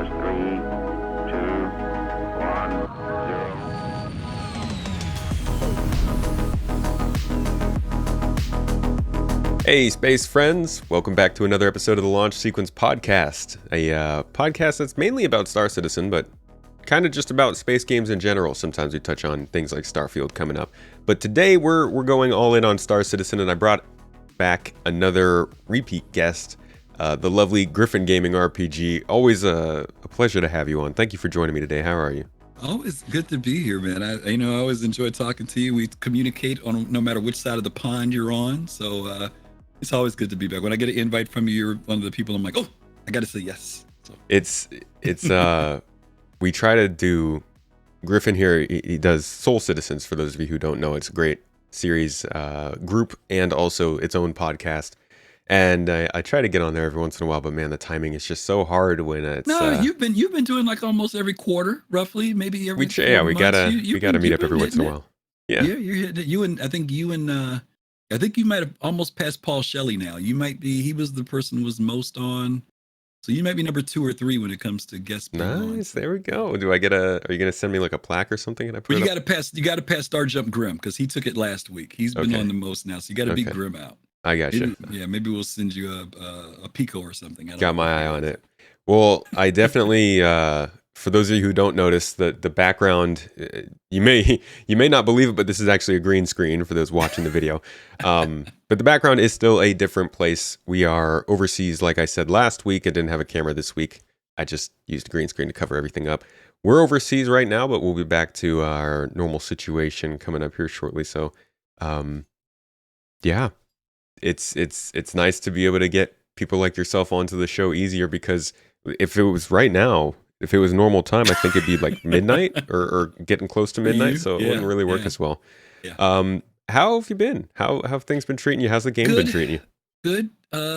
is 3, 2, 1, 0. Hey, space friends! Welcome back to another episode of the Launch Sequence Podcast, a podcast that's mainly about Star Citizen, but kind of just about space games in general. Sometimes we touch on things like Starfield coming up, but today we're going all in on Star Citizen, and I brought back another repeat guest, the lovely Griffin GamingRPG. Always a pleasure to have you on. Thank you for joining me today. How are you? Always good to be here, man. I always enjoy talking to you. We communicate on no matter which side of the pond you're on, so it's always good to be back. When I get an invite from you, you're one of the people I'm like, oh, I got to say yes. So. It's we try to do. Griffin here, he does Soul Citizens, for those of you who don't know. It's a great series, group, and also its own podcast. And I try to get on there every once in a while, but man, the timing is just so hard when it's... No, you've been doing like almost every quarter, roughly, maybe every we gotta meet up every once in a while. Yeah, you're hitting it. I think you might have almost passed Paul Shelley now. He was the person who was most on. So you might be number 2 or 3 when it comes to guest. Nice, there we go. Are you gonna send me like a plaque or something? And you got to pass Star Jump Grim because he took it last week. He's been on the most now, so you got to beat Grim out. I got you. Maybe we'll send you a Pico or something. Got my eye on it. Well, I definitely. For those of you who don't notice, the background, you may not believe it, but this is actually a green screen for those watching the video. But the background is still a different place. We are overseas, like I said last week. I didn't have a camera this week. I just used a green screen to cover everything up. We're overseas right now, but we'll be back to our normal situation coming up here shortly. So, yeah, it's nice to be able to get people like yourself onto the show easier, because if it was right now, if it was normal time, I think it'd be like midnight or getting close to midnight, so it wouldn't really work as well. Yeah. How have you been? How have things been treating you? How's the game been treating you? Good.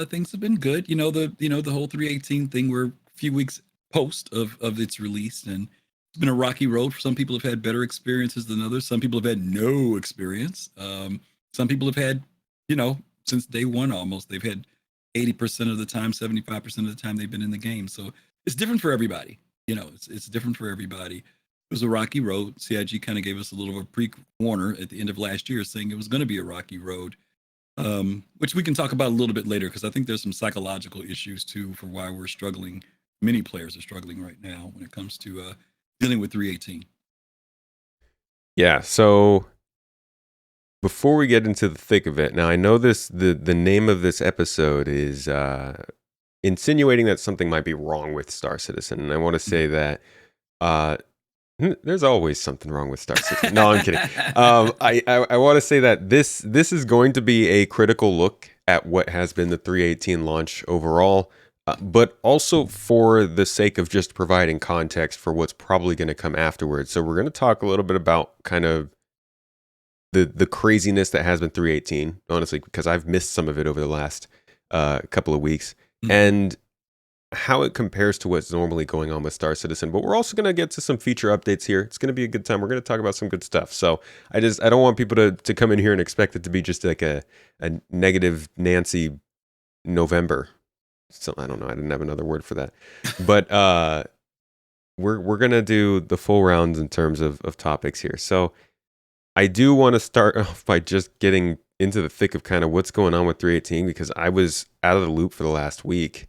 Things have been good. The whole 318 thing, we're a few weeks post of its release, and it's been a rocky road. Some people have had better experiences than others. Some people have had no experience. Some people have had, since day one almost, they've had 80% of the time, 75% of the time they've been in the game. So it's different for everybody. It's different for everybody. It was a rocky road. CIG kind of gave us a little of a pre-warner at the end of last year, saying it was going to be a rocky road, which we can talk about a little bit later, because I think there's some psychological issues too for why we're struggling. Many players are struggling right now when it comes to dealing with 318. Yeah. So before we get into the thick of it, now I know the name of this episode is insinuating that something might be wrong with Star Citizen, and I want to say that there's always something wrong with Star Citizen. No, I'm kidding. I want to say that this is going to be a critical look at what has been the 318 launch overall, but also for the sake of just providing context for what's probably going to come afterwards. So we're going to talk a little bit about kind of the craziness that has been 318, honestly, because I've missed some of it over the last couple of weeks, and how it compares to what's normally going on with Star Citizen. But we're also going to get to some feature updates here. It's going to be a good time. We're going to talk about some good stuff. So I don't want people to come in here and expect it to be just like a negative Nancy November. So I don't know. I didn't have another word for that. But we're going to do the full rounds in terms of topics here. So I do want to start off by just getting into the thick of kind of what's going on with 318, because I was out of the loop for the last week,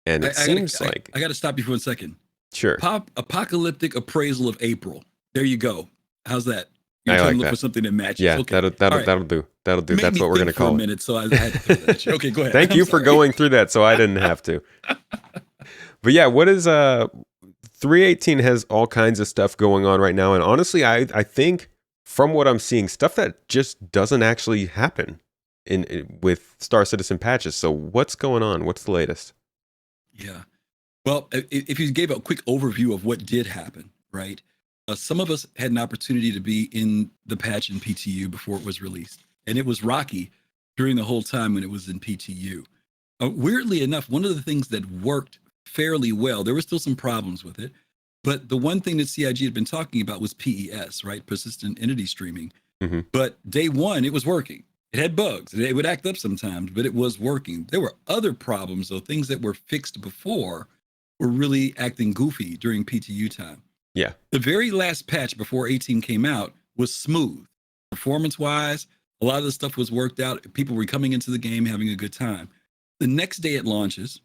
and it seems like... I got to stop you for 1 second. Sure. Apocalyptic appraisal of April. There you go. How's that? You're trying to look for something that matches. Yeah, okay. That'll do. That's what we're going to call it. Minute, so I had to throw that at you. Okay, go ahead. Thank you for going through that, so I didn't have to. But yeah, what is 318 has all kinds of stuff going on right now, and honestly, I think, from what I'm seeing, stuff that just doesn't actually happen with Star Citizen patches. So what's going on? What's the latest? Yeah. Well, if you gave a quick overview of what did happen, right? Some of us had an opportunity to be in the patch in PTU before it was released. And it was rocky during the whole time when it was in PTU. Weirdly enough, one of the things that worked fairly well, there were still some problems with it, but the one thing that CIG had been talking about was PES, right? Persistent entity streaming. Mm-hmm. But day one, it was working. It had bugs. It would act up sometimes, but it was working. There were other problems, though, things that were fixed before were really acting goofy during PTU time. Yeah. The very last patch before 18 came out was smooth. Performance-wise, a lot of the stuff was worked out. People were coming into the game having a good time. The next day it launches,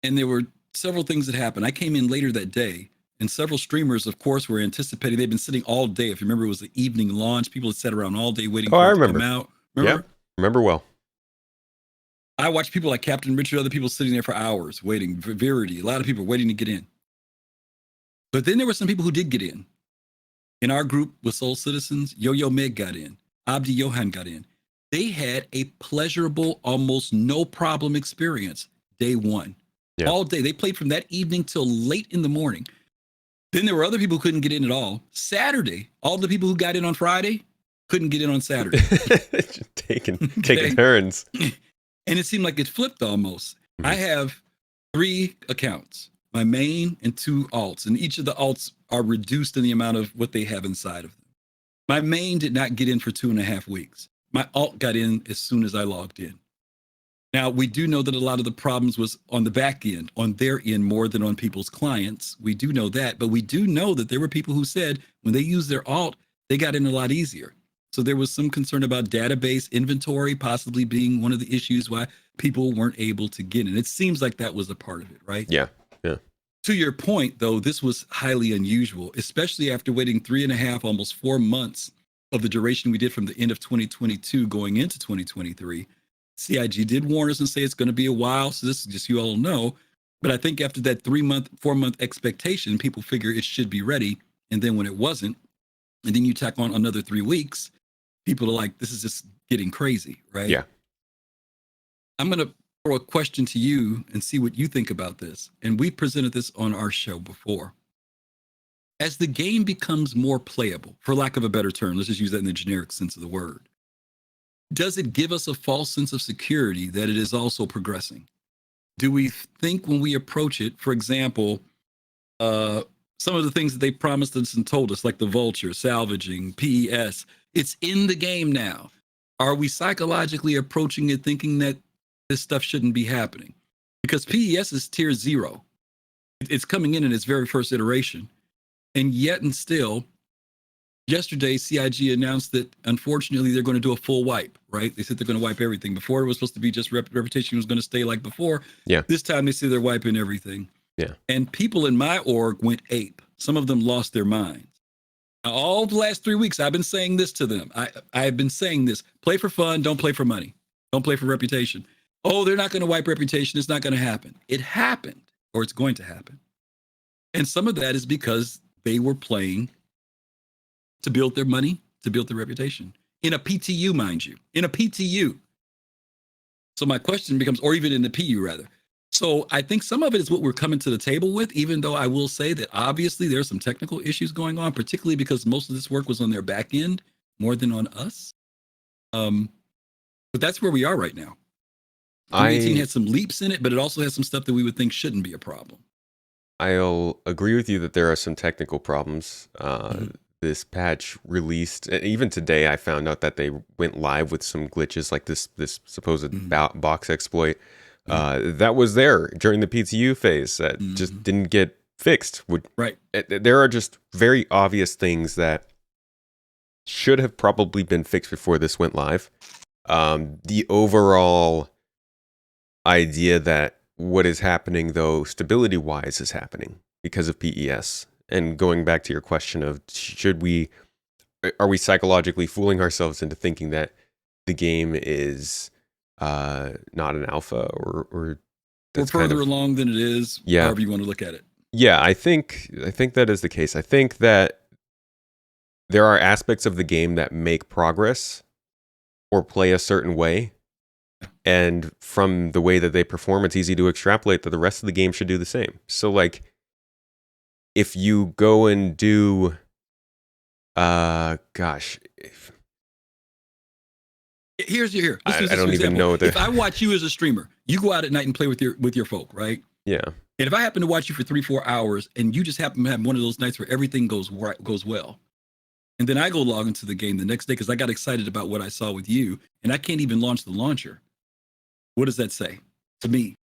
and there were several things that happened. I came in later that day, and several streamers, of course, were anticipating. They've been sitting all day. If you remember, it was the evening launch. People had sat around all day waiting for it to come out. Remember? Yeah, remember well. I watched people like Captain Richard, other people sitting there for hours waiting. Verity, a lot of people waiting to get in. But then there were some people who did get in. In our group with Soul Citizens, Yo-Yo Meg got in. Abdi Johan got in. They had a pleasurable, almost no problem experience day one. Yeah. All day. They played from that evening till late in the morning. Then there were other people who couldn't get in at all. Saturday, all the people who got in on Friday couldn't get in on Saturday. Just taking turns. And it seemed like it flipped almost. I have 3 accounts, my main and 2 alts, and each of the alts are reduced in the amount of what they have inside of them. My main did not get in for 2.5 weeks. My alt got in as soon as I logged in. Now, we do know that a lot of the problems was on the back end, on their end more than on people's clients. We do know that, but we do know that there were people who said when they used their alt, they got in a lot easier. So there was some concern about database inventory possibly being one of the issues why people weren't able to get in. It seems like that was a part of it, right? Yeah. To your point, though, this was highly unusual, especially after waiting 3.5, almost 4 months of the duration we did from the end of 2022 going into 2023. CIG did warn us and say it's going to be a while. So this is just, you all know. But I think after that 3-month, 4-month expectation, people figure it should be ready. And then when it wasn't, and then you tack on another 3 weeks, people are like, this is just getting crazy, right? Yeah. I'm going to throw a question to you and see what you think about this. And we presented this on our show before. As the game becomes more playable, for lack of a better term, let's just use that in the generic sense of the word, does it give us a false sense of security that it is also progressing? Do we think when we approach it, for example, some of the things that they promised us and told us, like the vulture, salvaging, PES, it's in the game now. Are we psychologically approaching it thinking that this stuff shouldn't be happening? Because PES is tier 0. It's coming in its very first iteration. And yet and still, yesterday, CIG announced that, unfortunately, they're going to do a full wipe, right? They said they're going to wipe everything. Before, it was supposed to be just reputation was going to stay like before. Yeah. This time, they say they're wiping everything. Yeah. And people in my org went ape. Some of them lost their minds. Now, all the last 3 weeks, I've been saying this to them. I've been saying this. Play for fun. Don't play for money. Don't play for reputation. Oh, they're not going to wipe reputation. It's not going to happen. It happened, or it's going to happen. And some of that is because they were playing to build their money, to build their reputation. In a PTU, mind you. In a PTU. So my question becomes, or even in the PU, rather. So I think some of it is what we're coming to the table with, even though I will say that obviously there's some technical issues going on, particularly because most of this work was on their back end more than on us. But that's where we are right now. 2018 had some leaps in it, but it also has some stuff that we would think shouldn't be a problem. I'll agree with you that there are some technical problems. This patch released, and even today I found out that they went live with some glitches like this supposed box exploit that was there during the PTU phase that just didn't get fixed. Right. There are just very obvious things that should have probably been fixed before this went live. The overall idea that what is happening, though, stability-wise, is happening because of PES. And going back to your question of are we psychologically fooling ourselves into thinking that the game is not an alpha or that's further along than it is, however you want to look at it. Yeah, I think that is the case. I think that there are aspects of the game that make progress or play a certain way. And from the way that they perform, it's easy to extrapolate that the rest of the game should do the same. So, like, if you go and do, Here's I don't even know. If I watch you as a streamer, you go out at night and play with your folk, right? Yeah. And if I happen to watch you for 3-4 hours, and you just happen to have one of those nights where everything goes well, and then I go log into the game the next day because I got excited about what I saw with you, and I can't even launch the launcher. What does that say to me?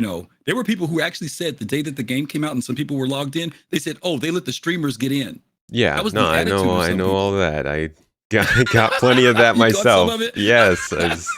You know, there were people who actually said the day that the game came out and some people were logged in, they said, "Oh, they let the streamers get in." Yeah, That was no, the attitude of I some know all people. that. I got plenty of that You caught some of myself. it? Yes, it's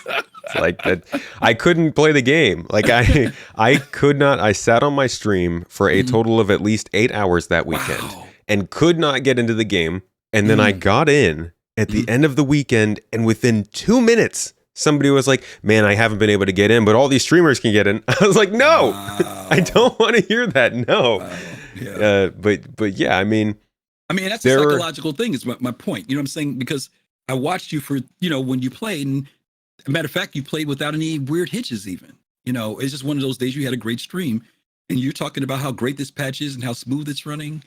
like that. I couldn't play the game. Like I could not. I sat on my stream for a Mhm. total of at least 8 hours that weekend Wow. and could not get into the game. And then I got in at the end of the weekend, and within 2 minutes, somebody was like, "Man, I haven't been able to get in, but all these streamers can get in." I was like, "No, I Wow. don't want to hear that." No. Wow. Yeah. But yeah, I mean, That's a there are. psychological thing is my point. You know what I'm saying? Because I watched you for, when you played, and a matter of fact, you played without any weird hitches even. It's just one of those days you had a great stream and you're talking about how great this patch is and how smooth it's running.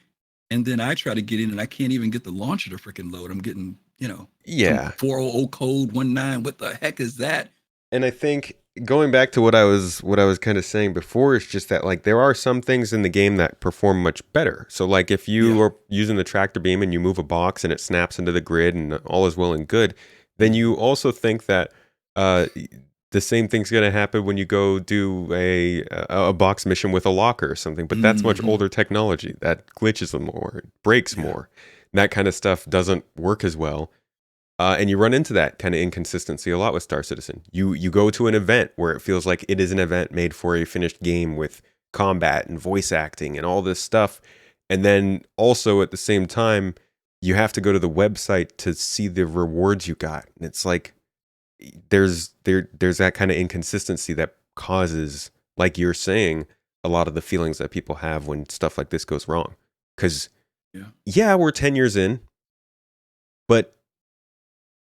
And then I try to get in and I can't even get the launcher to freaking load. I'm getting, some Yeah. 400 code 19. What the heck is that? And I think going back to what I was kind of saying before is just that like there are some things in the game that perform much better. So like if you are using the tractor beam and you move a box and it snaps into the grid and all is well and good, then you also think that the same thing's going to happen when you go do a box mission with a locker or something. But that's much older technology that glitches more, breaks more. That kind of stuff doesn't work as well. And you run into that kind of inconsistency a lot with Star Citizen. You go to an event where it feels like it is an event made for a finished game with combat and voice acting and all this stuff. And then also at the same time, you have to go to the website to see the rewards you got. And it's like there's that kind of inconsistency that causes, like you're saying, a lot of the feelings that people have when stuff like this goes wrong. Because we're 10 years in, but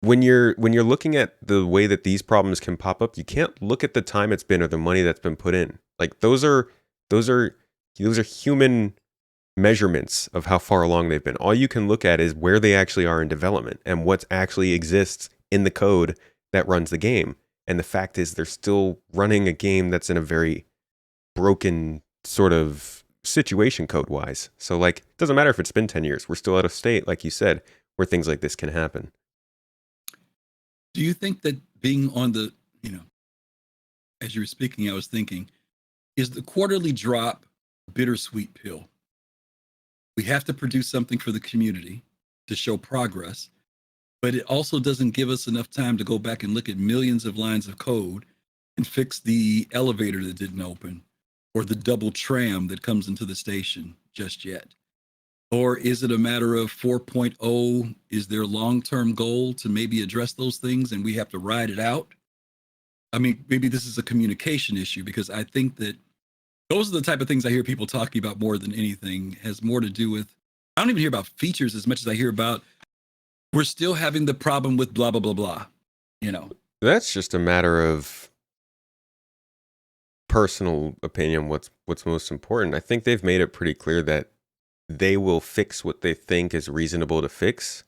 when you're looking at the way that these problems can pop up, you can't look at the time it's been or the money that's been put in. Like those are human measurements of how far along they've been. All you can look at is where they actually are in development and what actually exists in the code that runs the game. And the fact is they're still running a game that's in a very broken sort of situation code-wise. So like it doesn't matter if it's been 10 years. We're still at a state, like you said, where things like this can happen. Do you think that being on the, as you were speaking, I was thinking, is the quarterly drop a bittersweet pill? We have to produce something for the community to show progress, but it also doesn't give us enough time to go back and look at millions of lines of code and fix the elevator that didn't open or the double tram that comes into the station just yet. Or is it a matter of 4.0? Is their long-term goal to maybe address those things and we have to ride it out? I mean, maybe this is a communication issue because I think that those are the type of things I hear people talking about more than anything. Has more to do with, I don't even hear about features as much as I hear about we're still having the problem with blah, blah, blah, blah. That's just a matter of personal opinion. What's most important. I think they've made it pretty clear that they will fix what they think is reasonable to fix,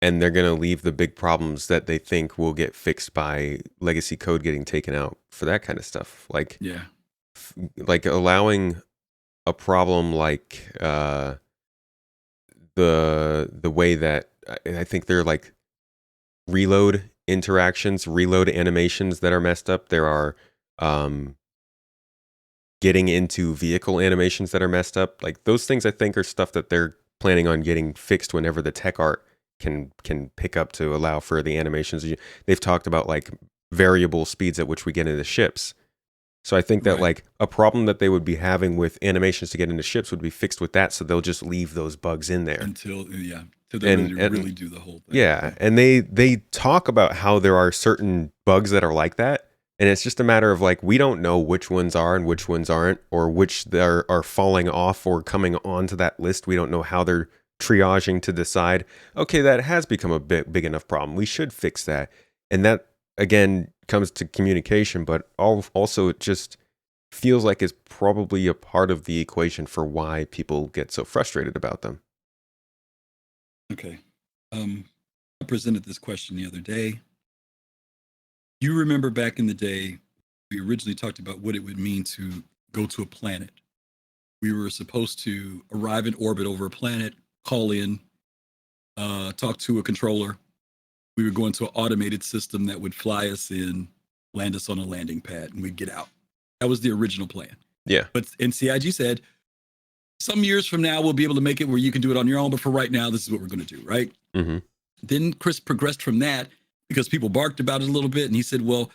and they're going to leave the big problems that they think will get fixed by legacy code getting taken out for that kind of stuff. Like, like allowing a problem like the way that I think they're like reload interactions, reload animations that are messed up. There are getting into vehicle animations that are messed up. Like those things I think are stuff that they're planning on getting fixed whenever the tech art can pick up to allow for the animations. They've talked about like variable speeds at which we get into ships. So I think that like a problem that they would be having with animations to get into ships would be fixed with that. So they'll just leave those bugs in there until they really do the whole thing. Yeah, and they talk about how there are certain bugs that are like that. And it's just a matter of like, we don't know which ones are and which ones aren't, or which are falling off or coming onto that list. We don't know how they're triaging to decide, okay, that has become a big enough problem. We should fix that. And that, again, comes to communication, but also it just feels like it's probably a part of the equation for why people get so frustrated about them. Okay. I presented this question the other day. You remember back in the day, we originally talked about what it would mean to go to a planet. We were supposed to arrive in orbit over a planet, call in, talk to a controller. We would go into an automated system that would fly us in, land us on a landing pad, and we'd get out. That was the original plan. Yeah. But CIG said, some years from now, we'll be able to make it where you can do it on your own. But for right now, this is what we're going to do, right? Mm-hmm. Then Chris progressed from that because people barked about it a little bit. And he said, well,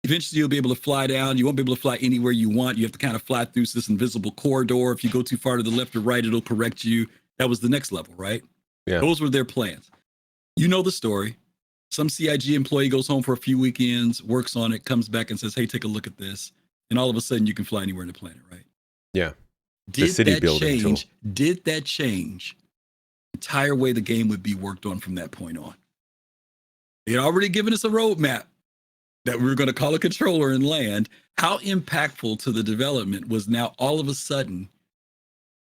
eventually you'll be able to fly down. You won't be able to fly anywhere you want. You have to kind of fly through this invisible corridor. If you go too far to the left or right, it'll correct you. That was the next level, right? Yeah. Those were their plans. You know the story. Some CIG employee goes home for a few weekends, works on it, comes back and says, hey, take a look at this. And all of a sudden you can fly anywhere on the planet, right? Yeah. Did city that building tool. change? Did that change the entire way the game would be worked on from that point on? They had already given us a roadmap that we were going to call a controller and land. How impactful to the development was now all of a sudden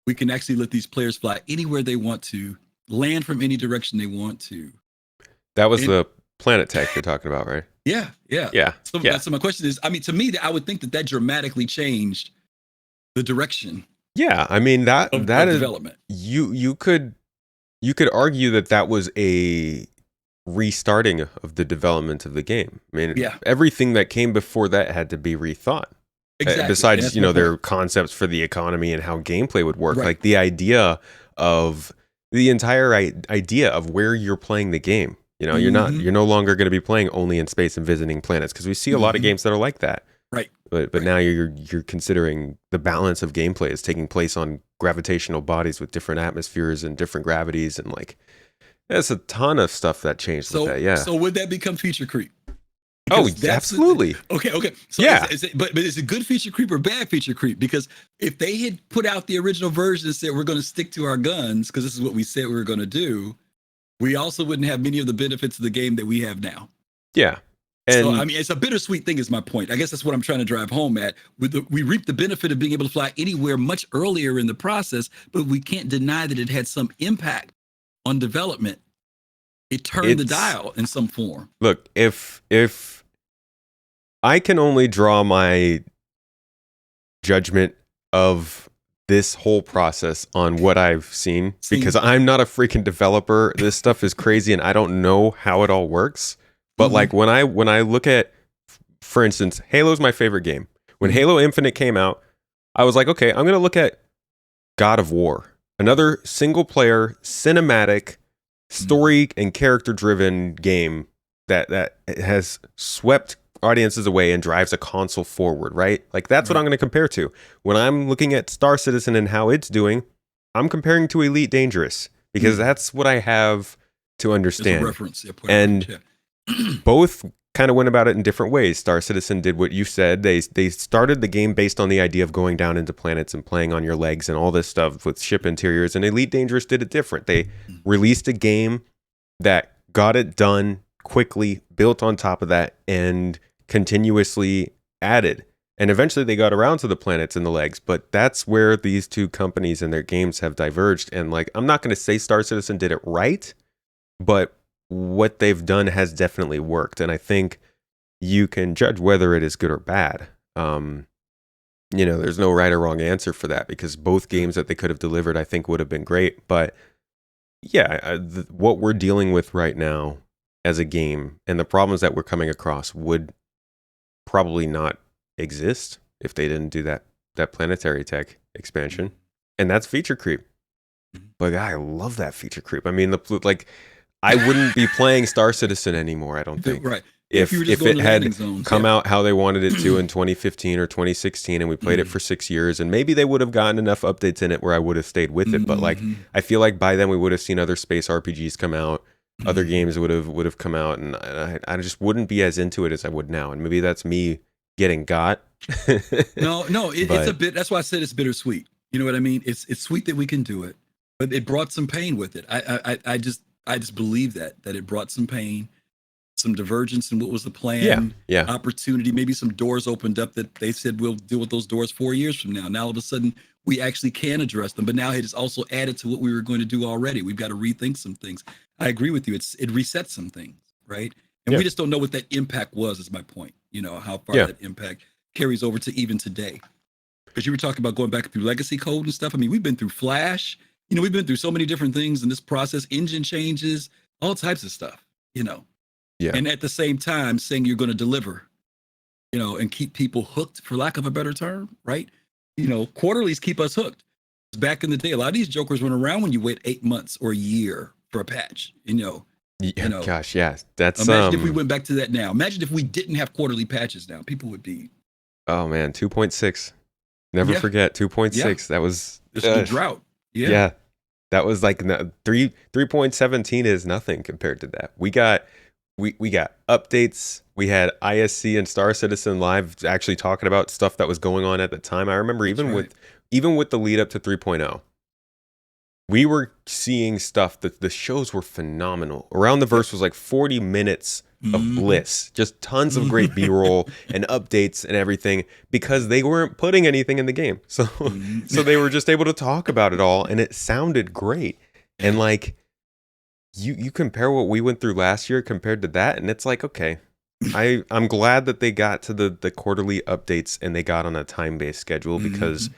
we can actually let these players fly anywhere they want to, land from any direction they want to. That was the Planet Tech you're talking about, right? Yeah. So my question is, I mean, to me, I would think that dramatically changed the direction. Yeah, I mean that of is development. You could argue that was a restarting of the development of the game. I mean, everything that came before that had to be rethought. Exactly. Besides, their concepts for the economy and how gameplay would work, like the idea of the entire idea of where you're playing the game. You're no longer going to be playing only in space and visiting planets, because we see a lot of games that are like that. Right. But now you're considering the balance of gameplay is taking place on gravitational bodies with different atmospheres and different gravities, and like there's a ton of stuff that changed with that. Yeah. So would that become feature creep? Absolutely. Okay. So but is it good feature creep or bad feature creep? Because if they had put out the original version and said we're going to stick to our guns because this is what we said we were going to do, we also wouldn't have many of the benefits of the game that we have now. Yeah. And so, I mean, it's a bittersweet thing is my point. I guess that's what I'm trying to drive home at. We reap the benefit of being able to fly anywhere much earlier in the process, but we can't deny that it had some impact on development. It turned the dial in some form. Look, if I can only draw my judgment of this whole process on what I've seen, because I'm not a freaking developer. This stuff is crazy and I don't know how it all works. But like when I look at, for instance, Halo's my favorite game. When Halo Infinite came out, I was like, okay, I'm going to look at God of War, another single player, cinematic, story and character driven game that has swept audiences away and drives a console forward, right? Like that's what I'm going to compare to. When I'm looking at Star Citizen and how it's doing, I'm comparing to Elite Dangerous because that's what I have to understand. Reference. Both kind of went about it in different ways. Star Citizen did what you said. They started the game based on the idea of going down into planets and playing on your legs and all this stuff with ship interiors. And Elite Dangerous did it different. They released a game that got it done quickly, built on top of that, and continuously added. And eventually they got around to the planets and the legs. But that's where these two companies and their games have diverged. And like, I'm not going to say Star Citizen did it right, but what they've done has definitely worked. And I think you can judge whether it is good or bad. There's no right or wrong answer for that because both games that they could have delivered, I think, would have been great. But yeah, what we're dealing with right now as a game and the problems that we're coming across would probably not exist if they didn't do that planetary tech expansion. And that's feature creep. But I love that feature creep. I mean, I wouldn't be playing Star Citizen anymore, I don't think. Right. If it had come out how they wanted it to in 2015 or 2016 and we played it for 6 years, and maybe they would have gotten enough updates in it where I would have stayed with it. But like, I feel like by then we would have seen other space RPGs come out, other games would have come out, and I just wouldn't be as into it as I would now. And maybe that's me getting got. No, it's a bit. That's why I said it's bittersweet. You know what I mean? It's sweet that we can do it, but it brought some pain with it. I just believe that it brought some pain, some divergence in what was the plan, opportunity, maybe some doors opened up that they said we'll deal with those doors 4 years from now. Now all of a sudden we actually can address them, but now it is also added to what we were going to do already. We've got to rethink some things. I agree with you. It resets some things, right? And we just don't know what that impact was, is my point. How far that impact carries over to even today. Because you were talking about going back through legacy code and stuff. I mean, we've been through Flash. We've been through so many different things in this process, engine changes, all types of stuff, Yeah. And at the same time saying you're going to deliver and keep people hooked, for lack of a better term, right? Quarterlies keep us hooked. Back in the day, a lot of these jokers went around when you wait 8 months or a year for a patch. Gosh, yeah. That's Imagine if we went back to that now. Imagine if we didn't have quarterly patches now. People would be. Oh man, 2.6. Never forget 2.6. Yeah. That was the drought. Yeah. That was like 3.17 is nothing compared to that. We got updates. We had ISC and Star Citizen Live actually talking about stuff that was going on at the time. I remember even with the lead up to 3.0, we were seeing stuff that the shows were phenomenal. Around the Verse was like 40 minutes of bliss, just tons of great B-roll and updates and everything, because they weren't putting anything in the game. So they were just able to talk about it all, and it sounded great. And like you compare what we went through last year compared to that, and it's like, okay, I'm glad that they got to the quarterly updates and they got on a time-based schedule, because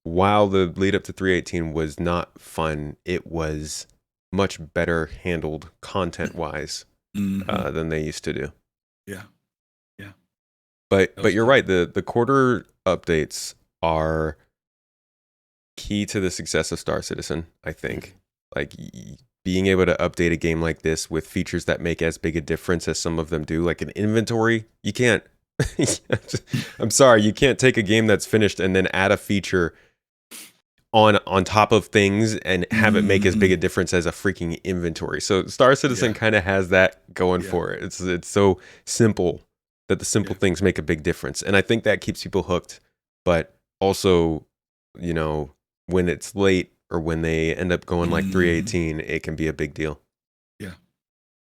while the lead up to 3.18 was not fun, it was much better handled content-wise than they used to do. Yeah. But you're right. The quarter updates are key to the success of Star Citizen, I think. Like being able to update a game like this with features that make as big a difference as some of them do, like an inventory. You can't. I'm sorry, you can't take a game that's finished and then add a feature on top of things and have it make as big a difference as a freaking inventory. So Star Citizen kind of has that going for it. It's so simple that the simple things make a big difference. And I think that keeps people hooked. But also, when it's late or when they end up going like 3.18, it can be a big deal. Yeah.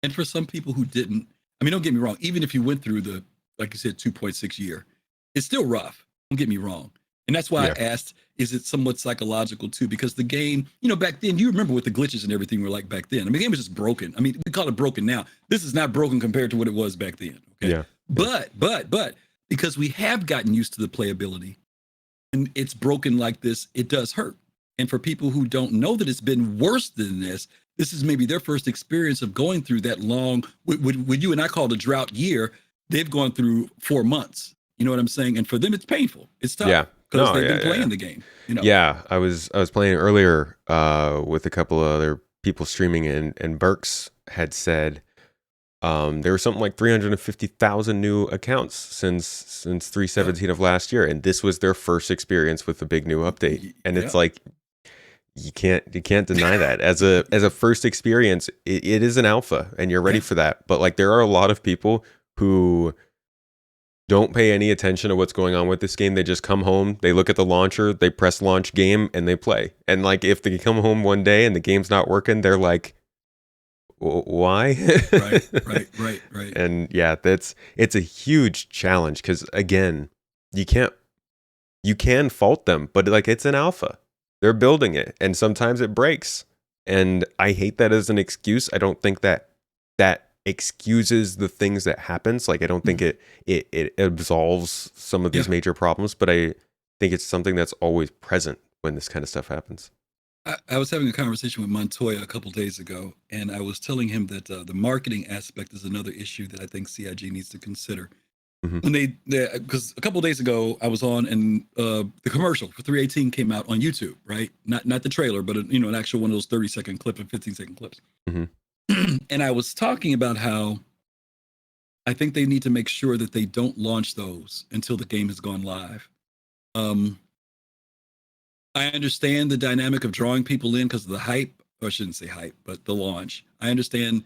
And for some people who didn't, don't get me wrong, even if you went through the, like you said, 2.6 year, it's still rough. Don't get me wrong. And that's why I asked, is it somewhat psychological too? Because the game, back then, you remember what the glitches and everything were like back then. The game was just broken. We call it broken now. This is not broken compared to what it was back then. Okay. Yeah. But because we have gotten used to the playability and it's broken like this, it does hurt. And for people who don't know that it's been worse than this is maybe their first experience of going through that long, what you and I call the drought year. They've gone through 4 months. You know what I'm saying? And for them, it's painful. It's tough. Yeah. Because they've been playing the game. Yeah, I was playing earlier with a couple of other people streaming, and Burks had said there were something like 350,000 new accounts since 3.17 of last year, and this was their first experience with the big new update. And it's like you can't deny that as a first experience. It is an alpha, and you're ready for that. But like there are a lot of people who don't pay any attention to what's going on with this game. They just come home, they look at the launcher, they press launch game, and they play. And like if they come home one day and the game's not working, they're like, why? Right. And yeah, it's a huge challenge, because again, you can fault them, but like it's an alpha. They're building it, and sometimes it breaks. And I hate that as an excuse. I don't think that excuses the things that happens. Like I don't think it absolves some of these major problems, but I think it's something that's always present when this kind of stuff happens. I was having a conversation with Montoya a couple days ago, and I was telling him that the marketing aspect is another issue that I think CIG needs to consider. When because a couple days ago I was on, and the commercial for 3.18 came out on YouTube, right? Not the trailer, but an actual one of those 30-second clip and 15-second clips. And I was talking about how I think they need to make sure that they don't launch those until the game has gone live. I understand the dynamic of drawing people in because of the hype, or I shouldn't say hype, but the launch. I understand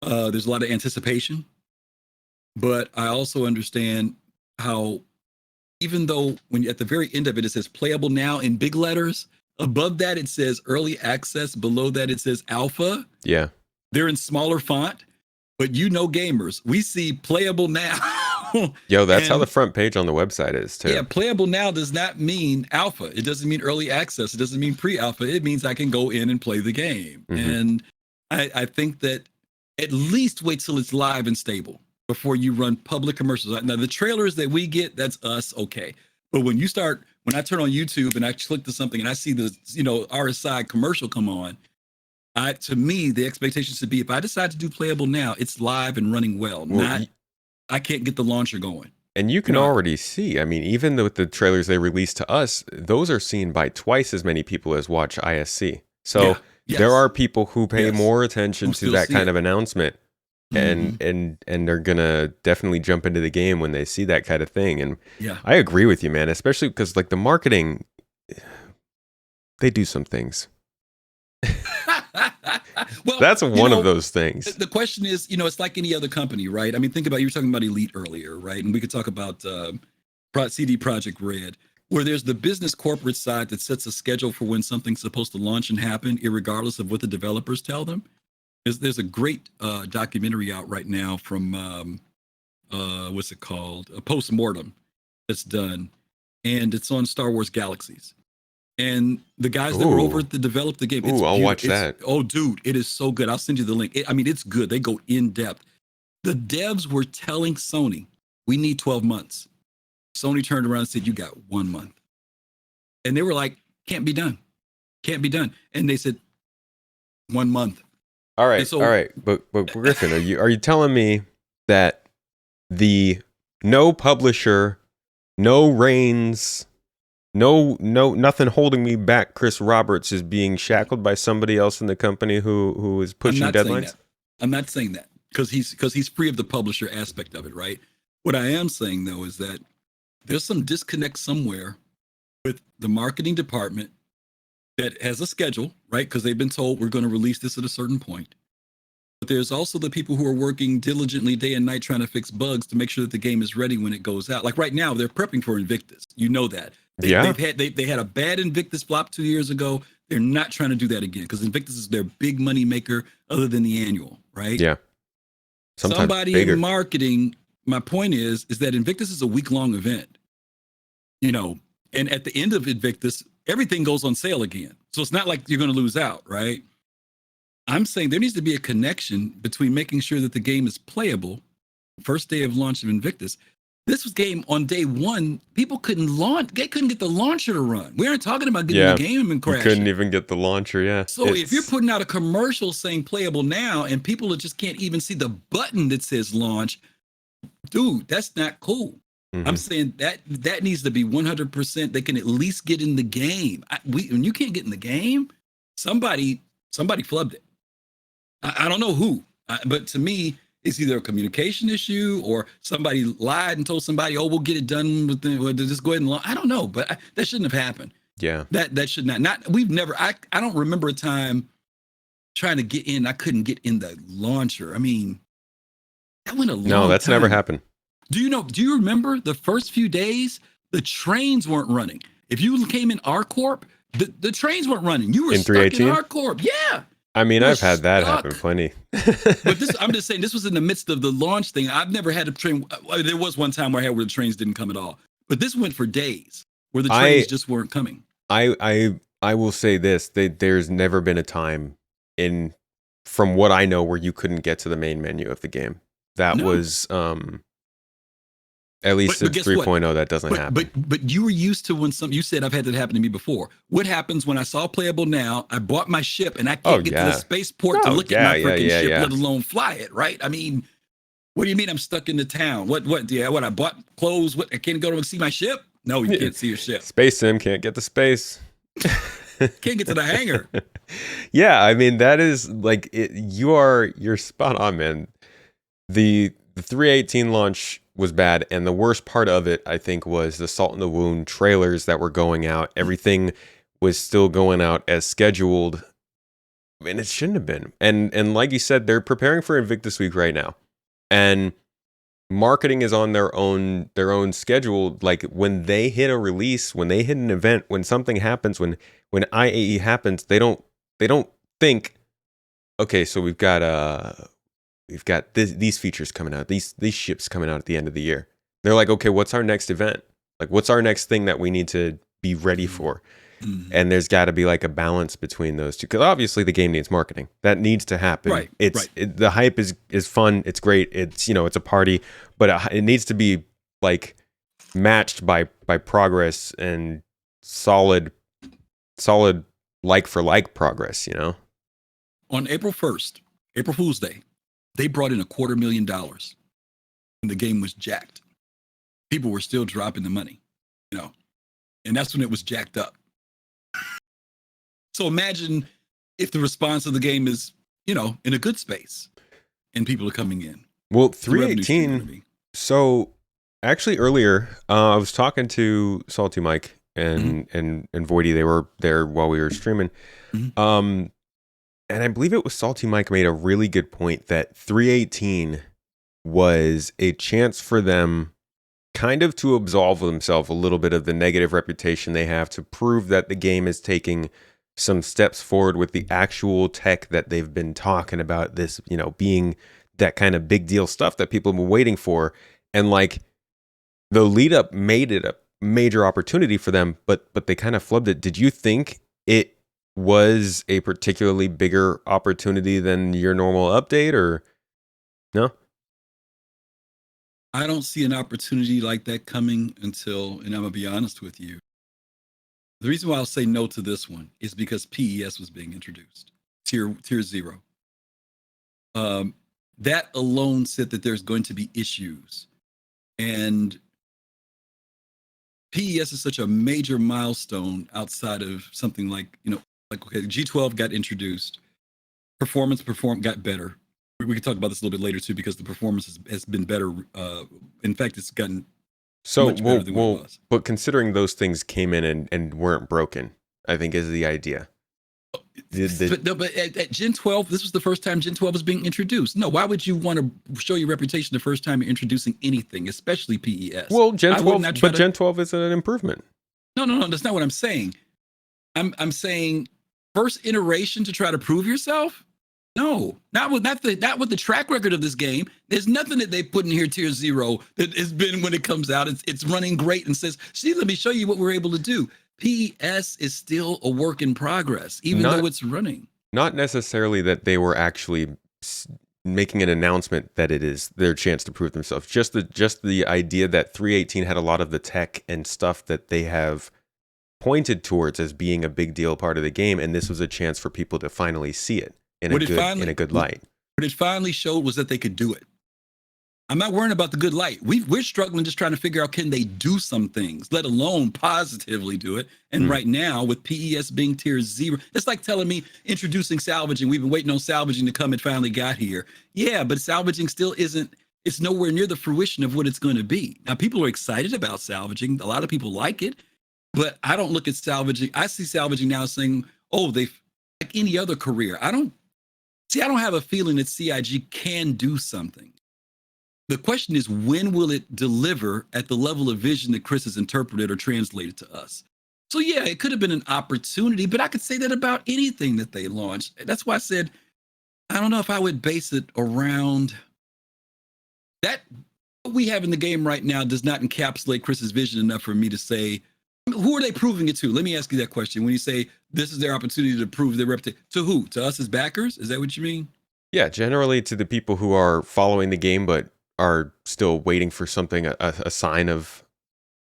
there's a lot of anticipation, but I also understand how, even though when at the very end of it, it says playable now in big letters, above that it says early access, below that it says alpha. Yeah. They're in smaller font, but gamers, we see playable now. Yo, that's how the front page on the website is too. Yeah, playable now does not mean alpha. It doesn't mean early access. It doesn't mean pre-alpha. It means I can go in and play the game. And I think that at least wait till it's live and stable before you run public commercials. Now, the trailers that we get, that's us, okay. But when I turn on YouTube and I click to something and I see the RSI commercial come on, to me, the expectation should be, if I decide to do playable now, it's live and running well. I can't get the launcher going. And you can already see, I mean, even with the trailers they released to us, those are seen by twice as many people as watch ISC. So there are people who pay more attention to that kind of announcement, and they're gonna definitely jump into the game when they see that kind of thing. And I agree with you, man, especially because like the marketing, they do some things. Well, that's one of those things. The question is, it's like any other company, right? I mean, think about, you were talking about Elite earlier, right? And we could talk about CD Projekt Red, where there's the business corporate side that sets a schedule for when something's supposed to launch and happen, irregardless of what the developers tell them. There's a great documentary out right now from, what's it called? A Postmortem that's done. And it's on Star Wars Galaxies. And the guys that were over to develop the game. I'll watch that. Oh, dude, it is so good. I'll send you the link. It's good. They go in depth. The devs were telling Sony, we need 12 months. Sony turned around and said, you got 1 month. And they were like, can't be done. Can't be done. And they said, 1 month. All right. So, all right. But Griffin, are you telling me that the no publisher, no reins, no, nothing holding me back, Chris Roberts is being shackled by somebody else in the company who is pushing deadlines? I'm not saying that because he's free of the publisher aspect of it, right? What I am saying though is that there's some disconnect somewhere with the marketing department that has a schedule, right? Because they've been told we're going to release this at a certain point. But there's also the people who are working diligently day and night trying to fix bugs to make sure that the game is ready when it goes out. Like right now, they're prepping for Invictus. You know that. They had a bad Invictus flop 2 years ago. They're not trying to do that again because Invictus is their big money maker other than the annual, right? Yeah. Sometimes somebody bigger. In marketing, my point is that Invictus is a week-long event, and at the end of Invictus, everything goes on sale again. So it's not like you're going to lose out, right? I'm saying there needs to be a connection between making sure that the game is playable. First day of launch of Invictus. This was game on day one. People couldn't launch. They couldn't get the launcher to run. We aren't talking about getting the game and crashing. Couldn't even get the launcher. Yeah. So if you're putting out a commercial saying playable now, and people just can't even see the button that says launch, dude, that's not cool. Mm-hmm. I'm saying that needs to be 100%. They can at least get in the game. When you can't get in the game, somebody flubbed it. I don't know who, but to me, it's either a communication issue or somebody lied and told somebody, "Oh, we'll get it done with just go ahead and launch." I don't know, but that shouldn't have happened. Yeah, that should not. We've never. I don't remember a time trying to get in. I couldn't get in the launcher. I mean, that went a long time. No, that's never happened. Do you remember the first few days? The trains weren't running. If you came in R-Corp, the trains weren't running. You were in stuck in R-Corp. Yeah. I mean, I've had that happen plenty. But I'm just saying, this was in the midst of the launch thing. I've never had a train. There was one time where the trains didn't come at all. But this went for days where the trains just weren't coming. I will say this. There's never been a time from what I know, where you couldn't get to the main menu of the game. That was... At least it's 3.0 that doesn't happen. But you were used to when you said I've had that happen to me before. What happens when I saw playable now? I bought my ship and I can't get to the spaceport to look at my freaking ship, let alone fly it. Right? I mean, what do you mean I'm stuck in the town? What? I bought clothes. What? I can't go to see my ship? No, you can't see your ship. Space Sim can't get to space. Can't get to the hangar. Yeah, I mean that is like you're spot on, man. The 318 launch was bad, and the worst part of it, I think, was the Salt in the Wound trailers that were going out. Everything was still going out as scheduled, and it shouldn't have been. And like you said, they're preparing for Invictus Week right now, and marketing is on their own schedule. Like when they hit a release, when they hit an event, when something happens, when IAE happens, they don't think, okay, so we've got these features coming out, these ships coming out at the end of the year. They're like, okay, what's our next event? Like, what's our next thing that we need to be ready for? Mm-hmm. And there's got to be like a balance between those two, because obviously the game needs marketing. That needs to happen. Right. The hype is fun. It's great. It's it's a party, but it needs to be like matched by progress and solid like for like progress. On April 1st, April Fool's Day, they brought in $250,000 and the game was jacked. people were still dropping the money, and that's when it was jacked up. So imagine if the response of the game is, in a good space and people are coming in. Well, What's the revenue stream gonna 318. be? So actually earlier, I was talking to Salty Mike and Voidy. They were there while we were streaming. Mhm. And I believe it was Salty Mike made a really good point that 318 was a chance for them kind of to absolve themselves a little bit of the negative reputation they have, to prove that the game is taking some steps forward with the actual tech that they've been talking about, this, being that kind of big deal stuff that people have been waiting for. And like the lead up made it a major opportunity for them, but they kind of flubbed it. Did you think it was a particularly bigger opportunity than your normal update, or no? I don't see an opportunity like that coming until, and I'm gonna be honest with you, the reason why I'll say no to this one is because PES was being introduced, tier 0. That alone said that there's going to be issues, and PES is such a major milestone outside of something like, okay, G12 got introduced, performance got better. We can talk about this a little bit later too, because the performance has been better. In fact, it's gotten So, much better than what it was. but considering those things came in and weren't broken, I think is the idea. But at Gen 12, this was the first time Gen 12 was being introduced. No, why would you want to show your reputation the first time you're introducing anything, especially PES? Well, Gen I would 12, not try but Gen 12 is an improvement. No, that's not what I'm saying. I'm saying first iteration to try to prove yourself. No, not with the track record of this game. There's nothing that they put in here tier 0 that has been, when it comes out, it's running great and says, see, let me show you what we're able to do. PES is still a work in progress, even though it's running. Not necessarily that they were actually making an announcement that it is their chance to prove themselves. Just the idea that 318 had a lot of the tech and stuff that they have pointed towards as being a big deal part of the game, and this was a chance for people to finally see it in a good light. What it finally showed was that they could do it. I'm not worrying about the good light. We're struggling just trying to figure out, can they do some things, let alone positively do it. And right now, with PES being tier 0, it's like telling me introducing salvaging. We've been waiting on salvaging to come. It finally got here. Yeah, but salvaging still isn't, it's nowhere near the fruition of what it's going to be. Now, people are excited about salvaging. A lot of people like it, but I don't look at salvaging. I see salvaging now saying, oh, they like any other career. I don't have a feeling that CIG can do something. The question is, when will it deliver at the level of vision that Chris has interpreted or translated to us? So yeah, it could have been an opportunity, but I could say that about anything that they launched. That's why I said, I don't know if I would base it around that. What we have in the game right now does not encapsulate Chris's vision enough for me to say, who are they proving it to? Let me ask you that question. When you say this is their opportunity to prove their reputation, to who? To us as backers? Is that what you mean? Yeah, generally to the people who are following the game but are still waiting for something, a sign of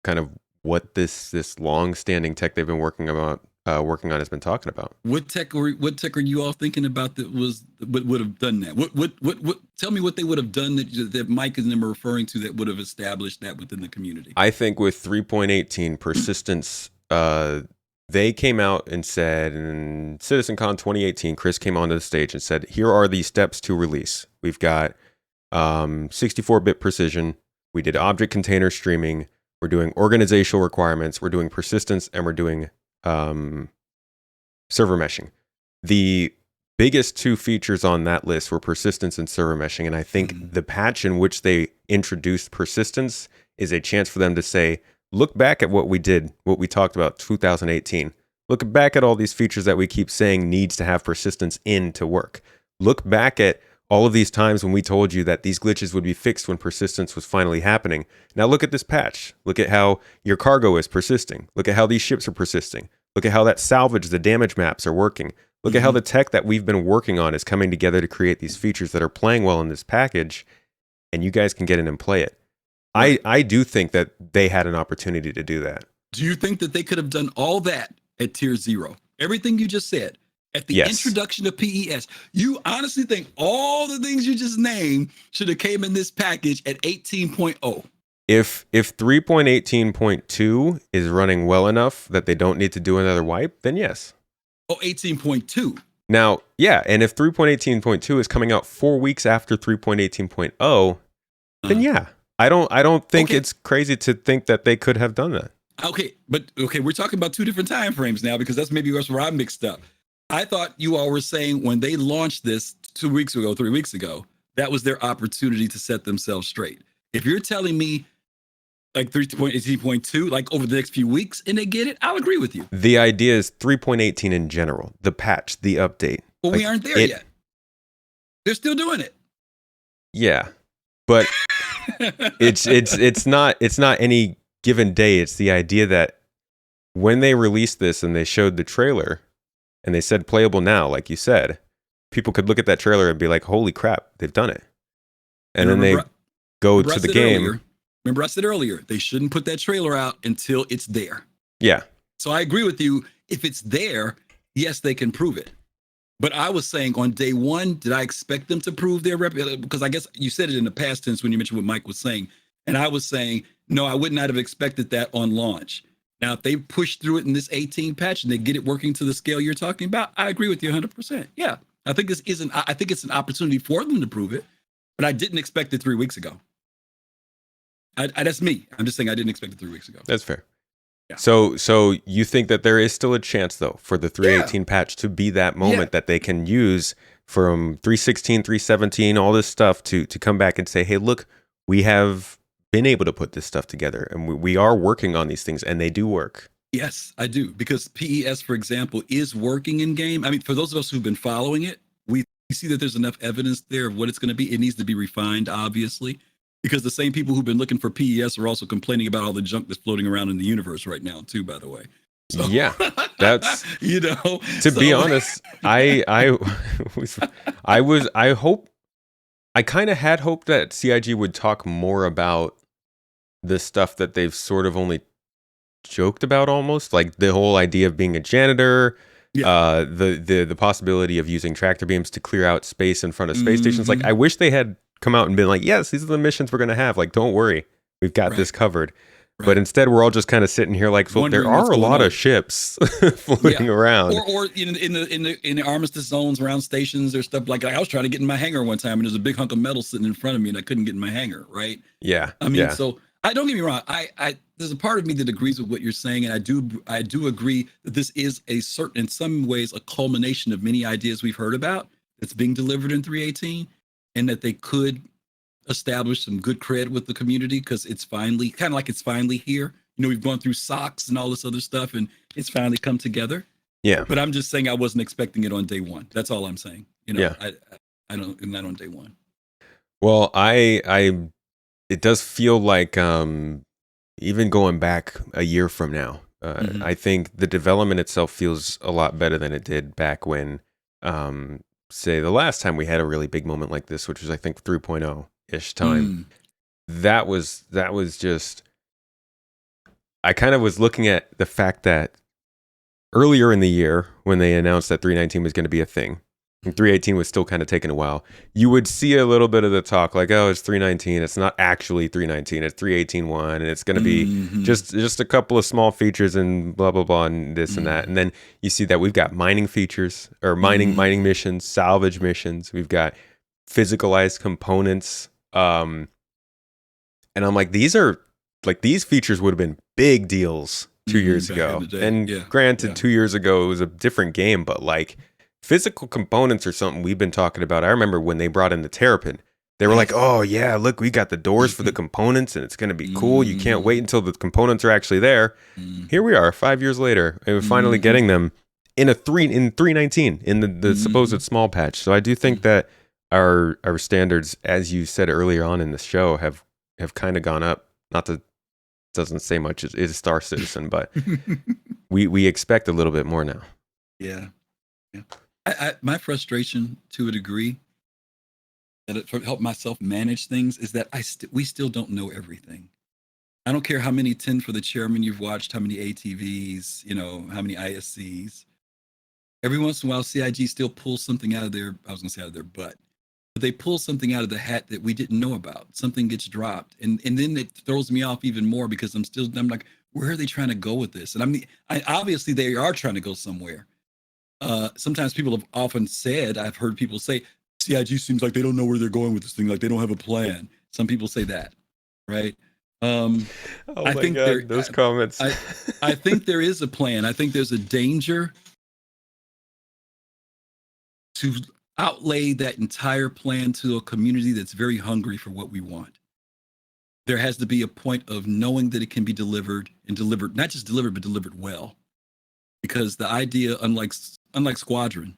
kind of what this long-standing tech they've been working on has been talking about. What tech are you all thinking about that would have done that? What tell me what they would have done that Mike and them are referring to that would have established that within the community? I think with 3.18 persistence, they came out and said in CitizenCon 2018, Chris came onto the stage and said, here are the steps to release. We've got 64-bit precision. We did object container streaming. We're doing organizational requirements. We're doing persistence, and we're doing server meshing. The biggest two features on that list were persistence and server meshing. And I think the patch in which they introduced persistence is a chance for them to say, look back at what we did, what we talked about 2018. Look back at all these features that we keep saying needs to have persistence in to work. Look back at all of these times when we told you that these glitches would be fixed when persistence was finally happening. Now look at this patch. Look at how your cargo is persisting. Look at how these ships are persisting. Look at how that salvage, the damage maps are working. Look at how the tech that we've been working on is coming together to create these features that are playing well in this package, and you guys can get in and play it. Right. I do think that they had an opportunity to do that. Do you think that they could have done all that at tier 0? Everything you just said. At the introduction of PES, you honestly think all the things you just named should have came in this package at 18.0? If 3.18.2 is running well enough that they don't need to do another wipe, then yes. Oh, 18.2. Now, yeah, and if 3.18.2 is coming out 4 weeks after 3.18.0, then yeah. I don't think Okay. it's crazy to think that they could have done that. Okay, but okay, we're talking about two different time frames now because that's maybe where I mixed up. I thought you all were saying when they launched this 2 weeks ago, 3 weeks ago, that was their opportunity to set themselves straight. If you're telling me like 3.18.2, like over the next few weeks, and they get it, I'll agree with you. The idea is 3.18 in general, the patch, the update. But we aren't there yet. They're still doing it. Yeah, but it's not any given day. It's the idea that when they released this and they showed the trailer and they said playable now, like you said, people could look at that trailer and be like, "Holy crap, they've done it!" And then they go to the game. Remember, I said earlier, they shouldn't put that trailer out until it's there. Yeah. So I agree with you. If it's there, yes, they can prove it. But I was saying on day one, did I expect them to prove their rep? Because I guess you said it in the past tense when you mentioned what Mike was saying. And I was saying, no, I would not have expected that on launch. Now, if they push through it in this 18 patch and they get it working to the scale you're talking about, I agree with you 100%. Yeah, I think I think it's an opportunity for them to prove it, but I didn't expect it 3 weeks ago. That's me. I'm just saying I didn't expect it 3 weeks ago. That's fair. Yeah. So you think that there is still a chance, though, for the 3.18 patch to be that moment that they can use from 3.16, 3.17, all this stuff to come back and say, hey, look, we have been able to put this stuff together and we are working on these things and they do work. Yes, I do. Because PES, for example, is working in game. I mean, for those of us who've been following it, we see that there's enough evidence there of what it's going to be. It needs to be refined, obviously. Because the same people who've been looking for PES are also complaining about all the junk that's floating around in the universe right now, too, by the way. So, yeah, that's to be honest, I kind of had hoped that CIG would talk more about the stuff that they've sort of only joked about, almost like the whole idea of being a janitor. The possibility of using tractor beams to clear out space in front of space stations. Like, I wish they had come out and been like, yes, these are the missions we're going to have. Like, don't worry, we've got this covered. Right. But instead, we're all just kind of sitting here like, well, there are a lot of ships floating around. Or in the armistice zones around stations, there's stuff like I was trying to get in my hangar one time, and there's a big hunk of metal sitting in front of me, and I couldn't get in my hangar. Right? Yeah. I mean, so I don't get me wrong. I there's a part of me that agrees with what you're saying, and I do agree that this is in some ways, a culmination of many ideas we've heard about that's being delivered in 3.18, and that they could establish some good cred with the community because it's finally here. You know, we've gone through socks and all this other stuff, and it's finally come together. Yeah. But I'm just saying I wasn't expecting it on day one. That's all I'm saying. You know, I don't, not on day one. Well, it does feel like even going back a year from now, I think the development itself feels a lot better than it did back when, say, the last time we had a really big moment like this, which was I think 3.0-ish time. That was just, I kind of was looking at the fact that earlier in the year when they announced that 3.19 was going to be a thing, and 3.18 was still kind of taking a while, you would see a little bit of the talk like, oh, it's 3.19. It's not actually 3.19. It's 3.18.1, and it's going to be just a couple of small features and blah, blah, blah, and this and that. And then you see that we've got mining features or mining missions, salvage missions. We've got physicalized components. And I'm like, these features would have been big deals 2 years ago. And granted, 2 years ago, it was a different game, but like, physical components are something we've been talking about. I remember when they brought in the Terrapin, they were like, oh yeah, look, we got the doors for the components and it's going to be cool. You can't wait until the components are actually there. Here we are 5 years later and we're finally getting them in 3.19 in the supposed small patch. So I do think that our standards, as you said earlier on in the show, have kind of gone up. Not to, doesn't say much, it is Star Citizen, but we expect a little bit more now. Yeah. My frustration, to a degree, that it helped myself manage things, is that we still don't know everything. I don't care how many 10 for the chairman you've watched, how many ATVs, you know, how many ISCs. Every once in a while, CIG still pulls something out of their, I was going to say out of their butt. But they pull something out of the hat that we didn't know about. Something gets dropped, and then it throws me off even more because I'm like, where are they trying to go with this? And I obviously they are trying to go somewhere. Sometimes people have often said, I've heard people say, CIG seems like they don't know where they're going with this thing, like they don't have a plan. Some people say that, right? Oh I my think God, those comments. I think there is a plan. I think there's a danger to outlay that entire plan to a community that's very hungry for what we want. There has to be a point of knowing that it can be delivered and delivered, not just delivered, but delivered well. Because the idea, unlike Squadron,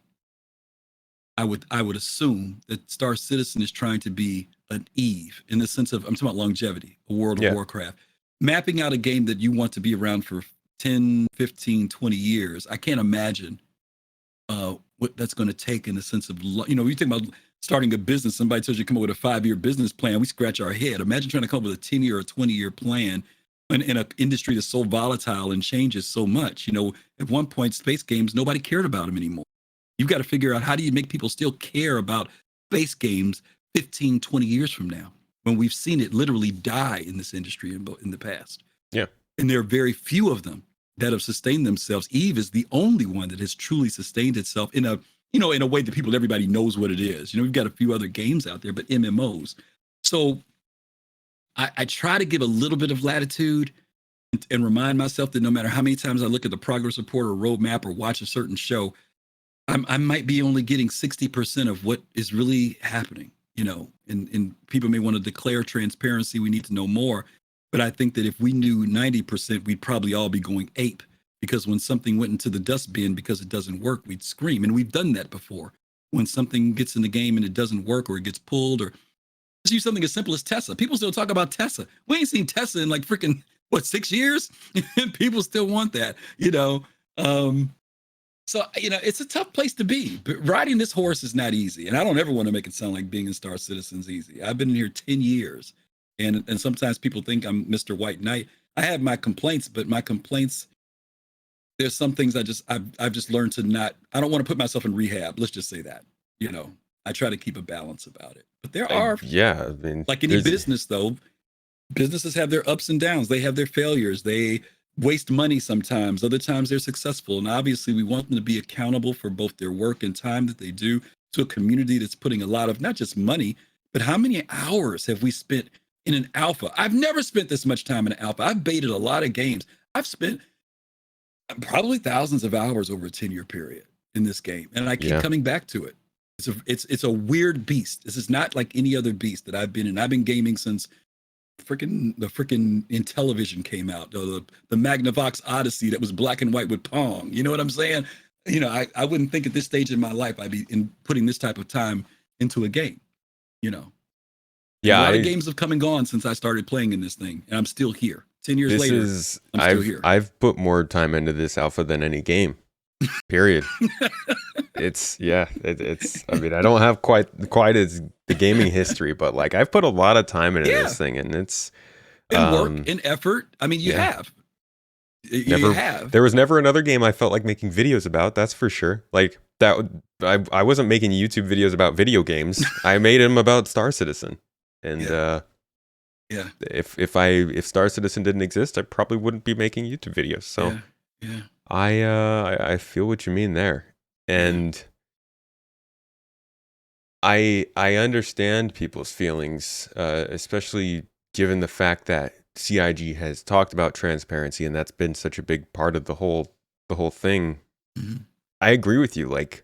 I would assume that Star Citizen is trying to be an Eve in the sense of, I'm talking about longevity, a World of Warcraft, mapping out a game that you want to be around for 10, 15, 20 years. I can't imagine what that's going to take in the sense of, you think about starting a business, somebody tells you to come up with a 5-year business plan, we scratch our head. Imagine trying to come up with a 10-year or 20-year plan in an industry that's so volatile and changes so much. At one point, space games, nobody cared about them anymore. You've got to figure out, how do you make people still care about space games 15, 20 years from now, when we've seen it literally die in this industry in the past. Yeah. And there are very few of them that have sustained themselves. Eve is the only one that has truly sustained itself in a way that everybody knows what it is. We've got a few other games out there, but MMOs. So I try to give a little bit of latitude and remind myself that no matter how many times I look at the progress report or roadmap or watch a certain show, I might be only getting 60% of what is really happening, and people may want to declare transparency. We need to know more. But I think that if we knew 90%, we'd probably all be going ape, because when something went into the dustbin because it doesn't work, we'd scream. And we've done that before. When something gets in the game and it doesn't work, or it gets pulled, or let's use something as simple as Tessa. People still talk about Tessa. We ain't seen Tessa in like freaking, 6 years? And people still want that, So, it's a tough place to be. But riding this horse is not easy. And I don't ever want to make it sound like being in Star Citizen's easy. I've been in here 10 years. And sometimes people think I'm Mr. White Knight. I have my complaints, but my complaints, there's some things I've just learned to not, I don't want to put myself in rehab. Let's just say that, I try to keep a balance about it. But there are, like any business though, businesses have their ups and downs. They have their failures. They waste money sometimes. Other times they're successful. And obviously we want them to be accountable for both their work and time that they do to a community that's putting a lot of, not just money, but how many hours have we spent in an alpha? I've never spent this much time in an alpha. I've baited a lot of games. I've spent probably thousands of hours over a 10-year period in this game. And I keep coming back to it. It's a weird beast. This is not like any other beast that I've been in. I've been gaming since the freaking Intellivision came out, the Magnavox Odyssey that was black and white with Pong. You know what I'm saying? I wouldn't think at this stage in my life I'd be putting this type of time into a game. Yeah, a lot of games have come and gone since I started playing in this thing, and I'm still here. 10 years later, I'm still here. I've put more time into this alpha than any game. Period. It's I mean, I don't have quite as the gaming history, but like I've put a lot of time into this thing, and it's work and effort. I mean, you have. You have. There was never another game I felt like making videos about. That's for sure. Like that, I wasn't making YouTube videos about video games. I made them about Star Citizen, and if Star Citizen didn't exist, I probably wouldn't be making YouTube videos. So I feel what you mean there, and I understand people's feelings, especially given the fact that CIG has talked about transparency, and that's been such a big part of the whole thing. Mm-hmm. I agree with you. Like,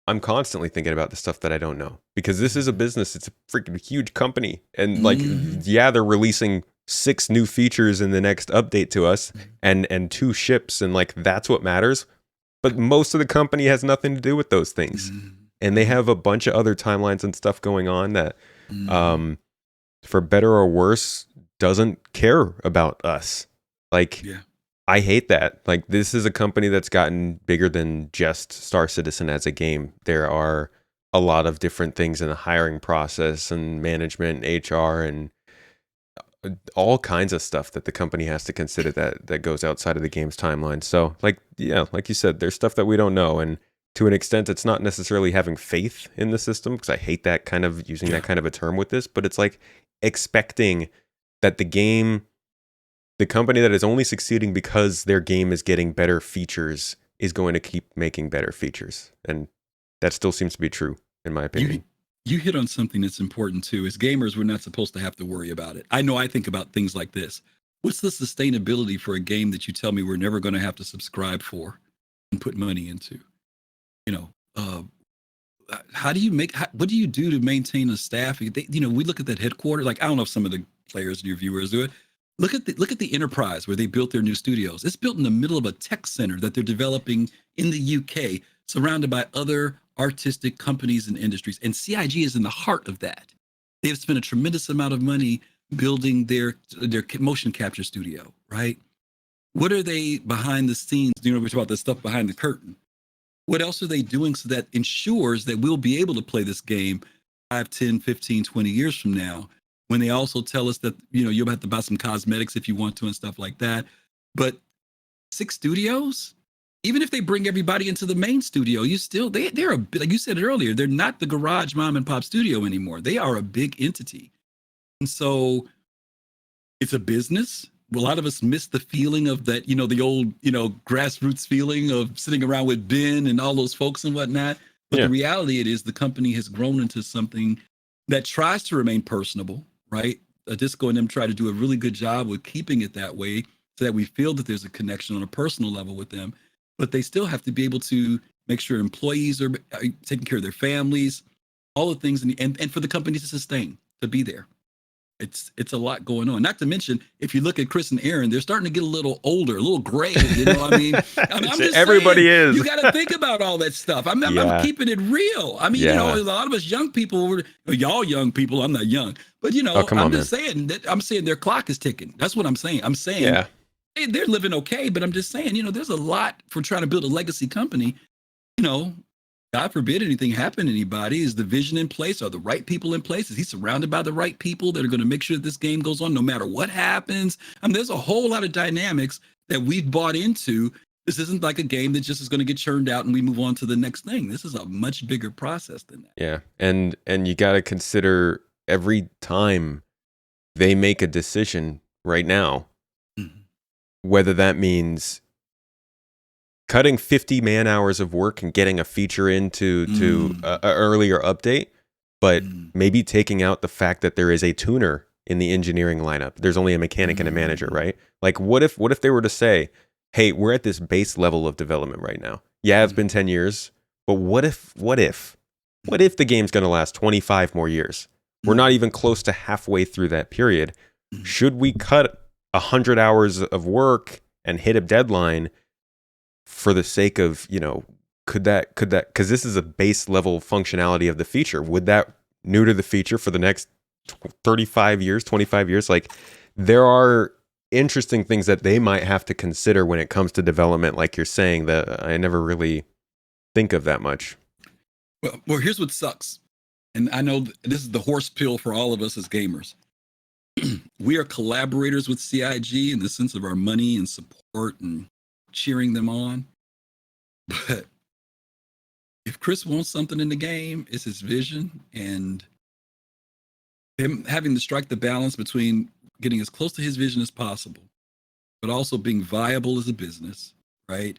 I'm constantly thinking about the stuff that I don't know, because this is a business. It's a freaking huge company, and like, they're releasing 6 new features in the next update to us, and 2 ships, and like that's what matters. But most of the company has nothing to do with those things, and they have a bunch of other timelines and stuff going on that, for better or worse, doesn't care about us. Like, I hate that. Like, this is a company that's gotten bigger than just Star Citizen as a game. There are a lot of different things in the hiring process and management and HR and all kinds of stuff that the company has to consider that goes outside of the game's timeline. So like, like you said, there's stuff that we don't know. And to an extent, it's not necessarily having faith in the system, because I hate that kind of using that kind of a term with this, but it's like expecting that the company that is only succeeding because their game is getting better features is going to keep making better features. And that still seems to be true, in my opinion. You hit on something that's important too. As gamers, we're not supposed to have to worry about it. I know I think about things like this. What's the sustainability for a game that you tell me we're never going to have to subscribe for and put money into? How do you what do you do to maintain a staff? We look at that headquarters. Like, I don't know if some of the players and your viewers do it. Look at the enterprise where they built their new studios. It's built in the middle of a tech center that they're developing in the UK, surrounded by other artistic companies and industries. And CIG is in the heart of that. They've spent a tremendous amount of money building their motion capture studio, right? What are they behind the scenes? We're talking about the stuff behind the curtain. What else are they doing so that ensures that we'll be able to play this game 5, 10, 15, 20 years from now, when they also tell us that, you'll have to buy some cosmetics if you want to and stuff like that. But 6 studios, even if they bring everybody into the main studio, they're a bit, like you said earlier, they're not the garage mom and pop studio anymore. They are a big entity. And so it's a business. A lot of us miss the feeling of that, the old, grassroots feeling of sitting around with Ben and all those folks and whatnot. But the reality it is the company has grown into something that tries to remain personable, right? Disco and them try to do a really good job with keeping it that way so that we feel that there's a connection on a personal level with them. But they still have to be able to make sure employees are taking care of their families, all the things, and for the company to sustain, to be there. It's a lot going on. Not to mention, if you look at Chris and Aaron, they're starting to get a little older, a little gray. You know what I mean? I'm just everybody saying, is. You got to think about all that stuff. I'm keeping it real. I mean, a lot of us young people, y'all young people, I'm not young, but I'm just saying that I'm saying their clock is ticking. That's what I'm saying. I'm saying they're living okay, but I'm just saying, there's a lot for trying to build a legacy company. God forbid anything happen to anybody. Is the vision in place? Are the right people in place? Is he surrounded by the right people that are going to make sure that this game goes on no matter what happens? I mean, there's a whole lot of dynamics that we've bought into. This isn't like a game that just is going to get churned out and we move on to the next thing. This is a much bigger process than that. Yeah. And you got to consider every time they make a decision right now, whether that means cutting 50 man hours of work and getting a feature into an earlier update, but maybe taking out the fact that there is a tuner in the engineering lineup. There's only a mechanic and a manager, right? Like, what if they were to say, hey, we're at this base level of development right now. Yeah, it's been 10 years, but what if the game's going to last 25 more years? We're not even close to halfway through that period. Should we cut 100 hours of work and hit a deadline for the sake of, could that, because this is a base level functionality of the feature. Would that neuter the feature for the next 35 years, 25 years? Like, there are interesting things that they might have to consider when it comes to development, like you're saying, that I never really think of that much. Well, here's what sucks. And I know this is the horse pill for all of us as gamers. We are collaborators with CIG in the sense of our money and support and cheering them on. But if Chris wants something in the game, it's his vision, and him having to strike the balance between getting as close to his vision as possible, but also being viable as a business, right?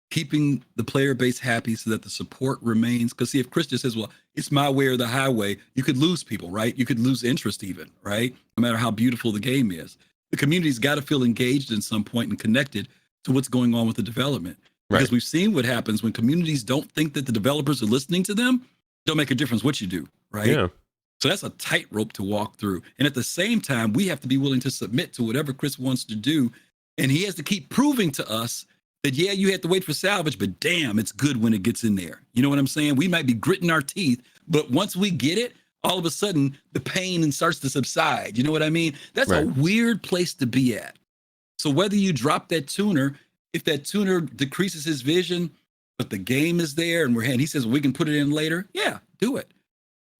Keeping the player base happy so that the support remains. Because see, if Chris just says, well, it's my way or the highway, you could lose people, right? You could lose interest even, right? No matter how beautiful the game is. The community's got to feel engaged in some point and connected to what's going on with the development. Because we've seen what happens when communities don't think that the developers are listening to them. Don't make a difference what you do, right? Yeah. So that's a tightrope to walk through. And at the same time, we have to be willing to submit to whatever Chris wants to do. And he has to keep proving to us that, yeah, you had to wait for salvage, but damn, it's good when it gets in there. You know what I'm saying? We might be gritting our teeth, but once we get it, all of a sudden the pain starts to subside. You know what I mean? That's a weird place to be at. So whether you drop that tuner, if that tuner decreases his vision, but the game is there and he says, we can put it in later. Yeah, do it.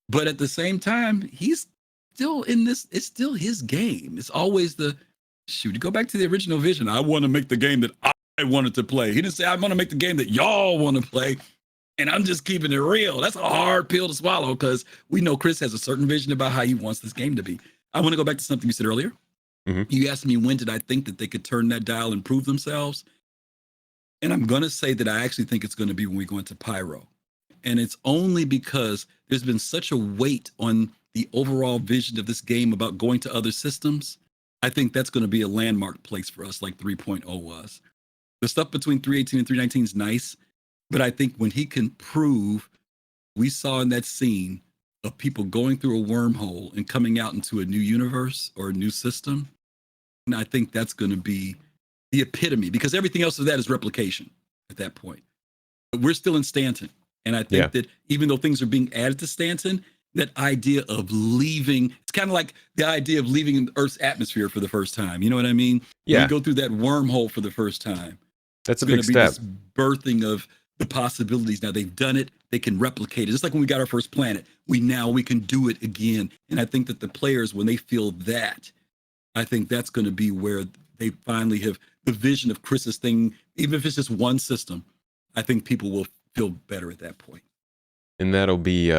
But at the same time, he's still in this. It's still his game. It's always go back to the original vision. I want to make the game that I wanted to play. He didn't say, I want to make the game that y'all want to play. And I'm just keeping it real. That's a hard pill to swallow because we know Chris has a certain vision about how he wants this game to be. I want to go back to something you said earlier. Mhm. You asked me when did I think that they could turn that dial and prove themselves? And I'm going to say that I actually think it's going to be when we go into Pyro. And it's only because there's been such a weight on the overall vision of this game about going to other systems. I think that's going to be a landmark place for us like 3.0 was. The stuff between 318 and 319 is nice, but I think when he can prove we saw in that scene of people going through a wormhole and coming out into a new universe or a new system, and I think that's going to be the epitome because everything else of that is replication at that point. But we're still in Stanton. And I think that even though things are being added to Stanton, that idea of leaving, it's kind of like the idea of leaving Earth's atmosphere for the first time. You know what I mean? Yeah. When you go through that wormhole for the first time. That's a It's big step. This birthing of the possibilities. Now they've done it, they can replicate it. Just like when we got our first planet, we can do it again. And I think that the players, when they feel that, I think that's going to be where they finally have the vision of Chris's thing, even if it's just one system, I think people will feel better at that point. And that'll be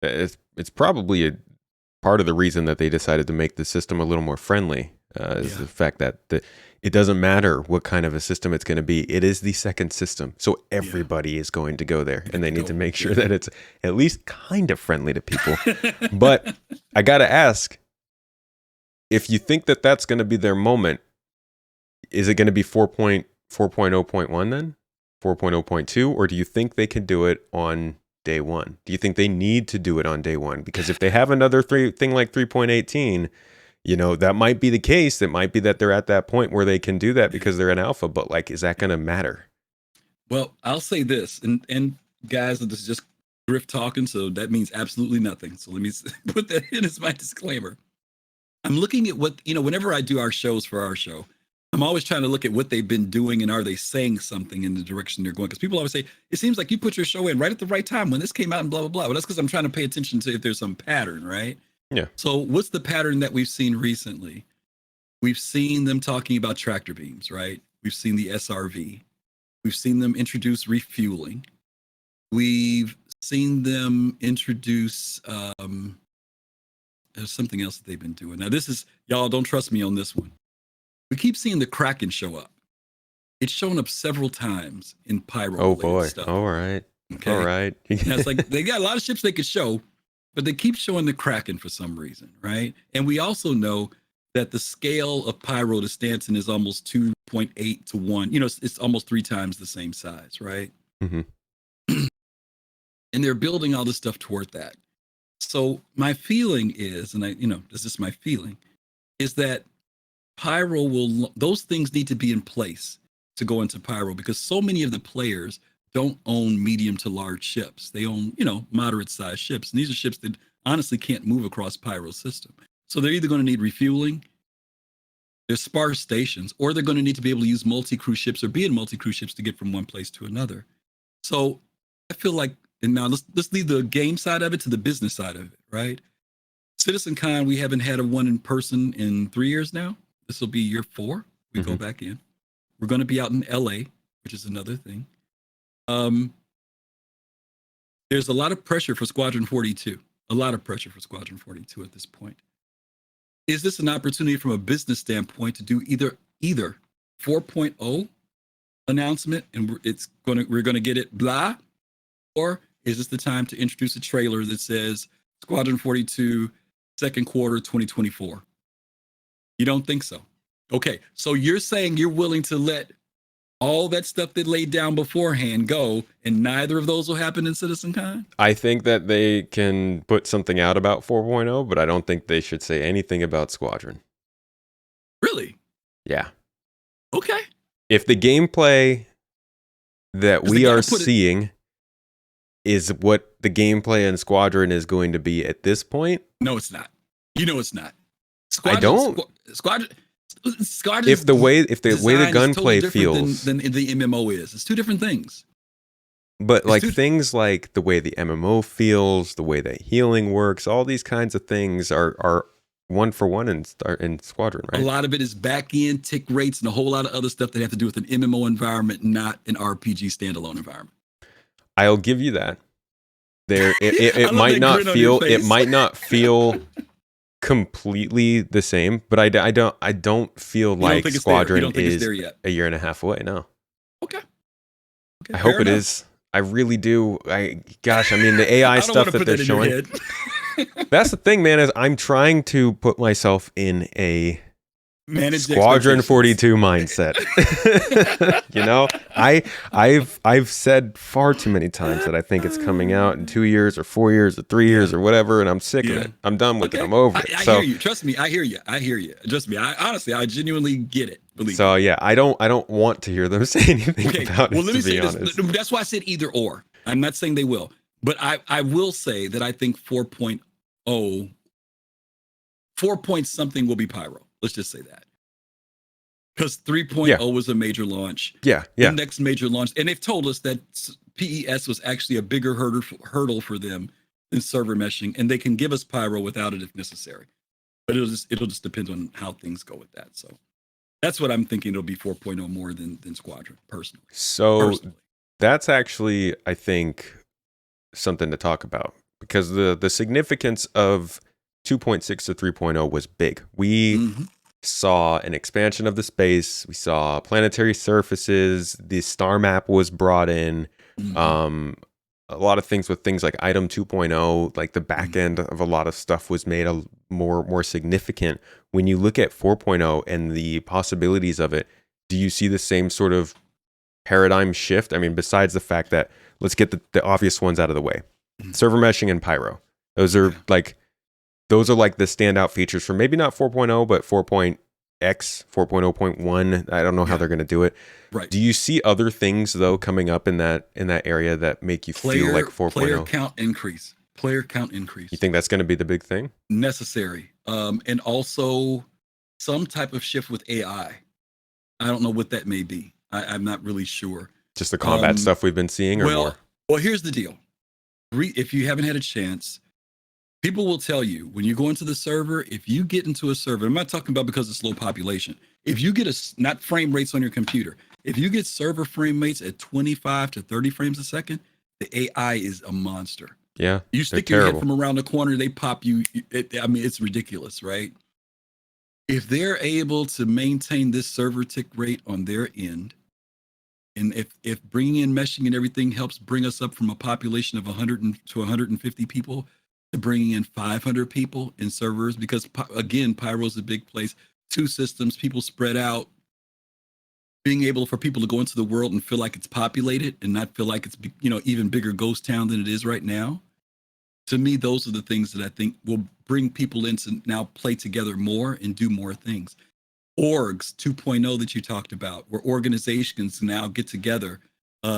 it's probably a part of the reason that they decided to make the system a little more friendly is the fact that it doesn't matter what kind of a system it's going to be. It is the second system. So everybody is going to go there, and they need to make sure that it's at least kind of friendly to people. But I got to ask, if you think that that's going to be their moment, is it going to be 4.0.1 then? 4.0.2, or do you think they can do it on day one? Do you think they need to do it on day one? Because if they have another thing like 3.18, that might be the case. It might be that they're at that point where they can do that because they're in alpha, but like, is that going to matter? Well, I'll say this, and guys, this is just Griff talking, so that means absolutely nothing. So let me put that in as my disclaimer. I'm looking at what, whenever I do our shows for our show, I'm always trying to look at what they've been doing and are they saying something in the direction they're going? Because people always say, it seems like you put your show in right at the right time when this came out and blah, blah, blah. But that's because I'm trying to pay attention to if there's some pattern, right? Yeah. So what's the pattern that we've seen recently? We've seen them talking about tractor beams, right? We've seen the SRV. We've seen them introduce refueling. We've seen them introduce, there's something else that they've been doing. Now this is, y'all don't trust me on this one. We keep seeing the Kraken show up. It's shown up several times in Pyro. Oh boy! Stuff. All right. Okay. All right. Now it's like they got a lot of ships they could show, but they keep showing the Kraken for some reason, right? And we also know that the scale of Pyro to Stanton is almost 2.8 to 1. It's almost 3 times the same size, right? Mm-hmm. And they're building all this stuff toward that. So my feeling is, and this is my feeling, is that Pyro those things need to be in place to go into Pyro because so many of the players don't own medium to large ships. They own, moderate sized ships. And these are ships that honestly can't move across Pyro's system. So they're either going to need refueling, there's sparse stations, or they're going to need to be able to use multi-crew ships or be in multi-crew ships to get from one place to another. So I feel like, and now let's leave the game side of it to the business side of it, right? CitizenCon, we haven't had a one in person in 3 years now. This will be year 4. We go back in. We're going to be out in LA, which is another thing. There's a lot of pressure for Squadron 42. A lot of pressure for Squadron 42 at this point. Is this an opportunity from a business standpoint to do either 4.0 announcement and we're going to get it blah, or is this the time to introduce a trailer that says Squadron 42 second quarter 2024? You don't think so? Okay, so you're saying you're willing to let all that stuff that laid down beforehand go, and neither of those will happen in CitizenCon? I think that they can put something out about 4.0, but I don't think they should say anything about Squadron. Really? Yeah. Okay. If the gameplay that we are seeing is what the gameplay in Squadron is going to be at this point. No, it's not. It's not. Squadron, if the way the gunplay feels than the MMO is, it's two different things. But things like the way the MMO feels, the way that healing works, all these kinds of things are one for one in Squadron, right? A lot of it is back end tick rates and a whole lot of other stuff that have to do with an MMO environment, not an RPG standalone environment. I'll give you that. There, it I love might that not grin on your feel. It face. might not feel completely the same, but I don't feel You don't like think it's there. You Squadron don't think it's is there yet. a year and a half away. No, Okay. I hope it is. I really do. Gosh, I mean the AI I don't stuff want to that put they're that in your showing. head. That's the thing, man. Is I'm trying to put myself in a Manage Squadron expectations. 42 mindset. You know, I've said far too many times that I think it's coming out in 2 years or 4 years or 3 years or whatever, and I'm sick of Yeah. it. I'm done with it. Okay. I'm over it. I So, hear you. Trust me. I hear you. Trust me. I genuinely get it. Believe so me. yeah, I don't want to hear them say anything Okay. about Well, it. let me To be say honest, this. That's why I said either or. I'm not saying they will, but I will say that I think 4.0, 4 point something will be Pyro. Let's just say that. Because 3.0 was a major launch. yeah. The next major launch. And they've told us that PES was actually a bigger hurdle for them than server meshing. And they can give us Pyro without it if necessary. But it'll just depend on how things go with that. So that's what I'm thinking. It'll be 4.0 more than Squadron, personally. So that's actually, I think, something to talk about because the significance of 2.6 to 3.0 was big. We saw an expansion of the space. We saw planetary surfaces. The star map was brought in. A lot of things with things like item 2.0, like the back end of a lot of stuff was made a more significant. When you look at 4.0 and the possibilities of it, do you see the same sort of paradigm shift? I mean, besides the fact that let's get the obvious ones out of the way. Server meshing and Pyro. Those are like the standout features for maybe not 4.0, but 4.x, 4.0.1. I don't know how they're going to do it. Right. Do you see other things though coming up in that area that make you feel like 4.0? Player count increase. Player count increase. You think that's going to be the big thing? Necessary. And also some type of shift with AI. I don't know what that may be. I'm not really sure. Just the combat stuff we've been seeing, or more? Well, here's the deal. If you haven't had a chance, people will tell you when you go into the server, if you get into a server, I'm not talking about because it's low population. If you get not frame rates on your computer, if you get server frame rates at 25 to 30 frames a second, the AI is a monster. Yeah. You stick your head from around the corner, they pop you. I mean, it's ridiculous, right? If they're able to maintain this server tick rate on their end, and if bringing in meshing and everything helps bring us up from a population of 100 to 150 people to bringing in 500 people in servers, because again, Pyro's a big place, 2 systems, people spread out, being able for people to go into the world and feel like it's populated and not feel like it's, even bigger ghost town than it is right now. To me, those are the things that I think will bring people in to now play together more and do more things. Orgs 2.0 that you talked about, where organizations now get together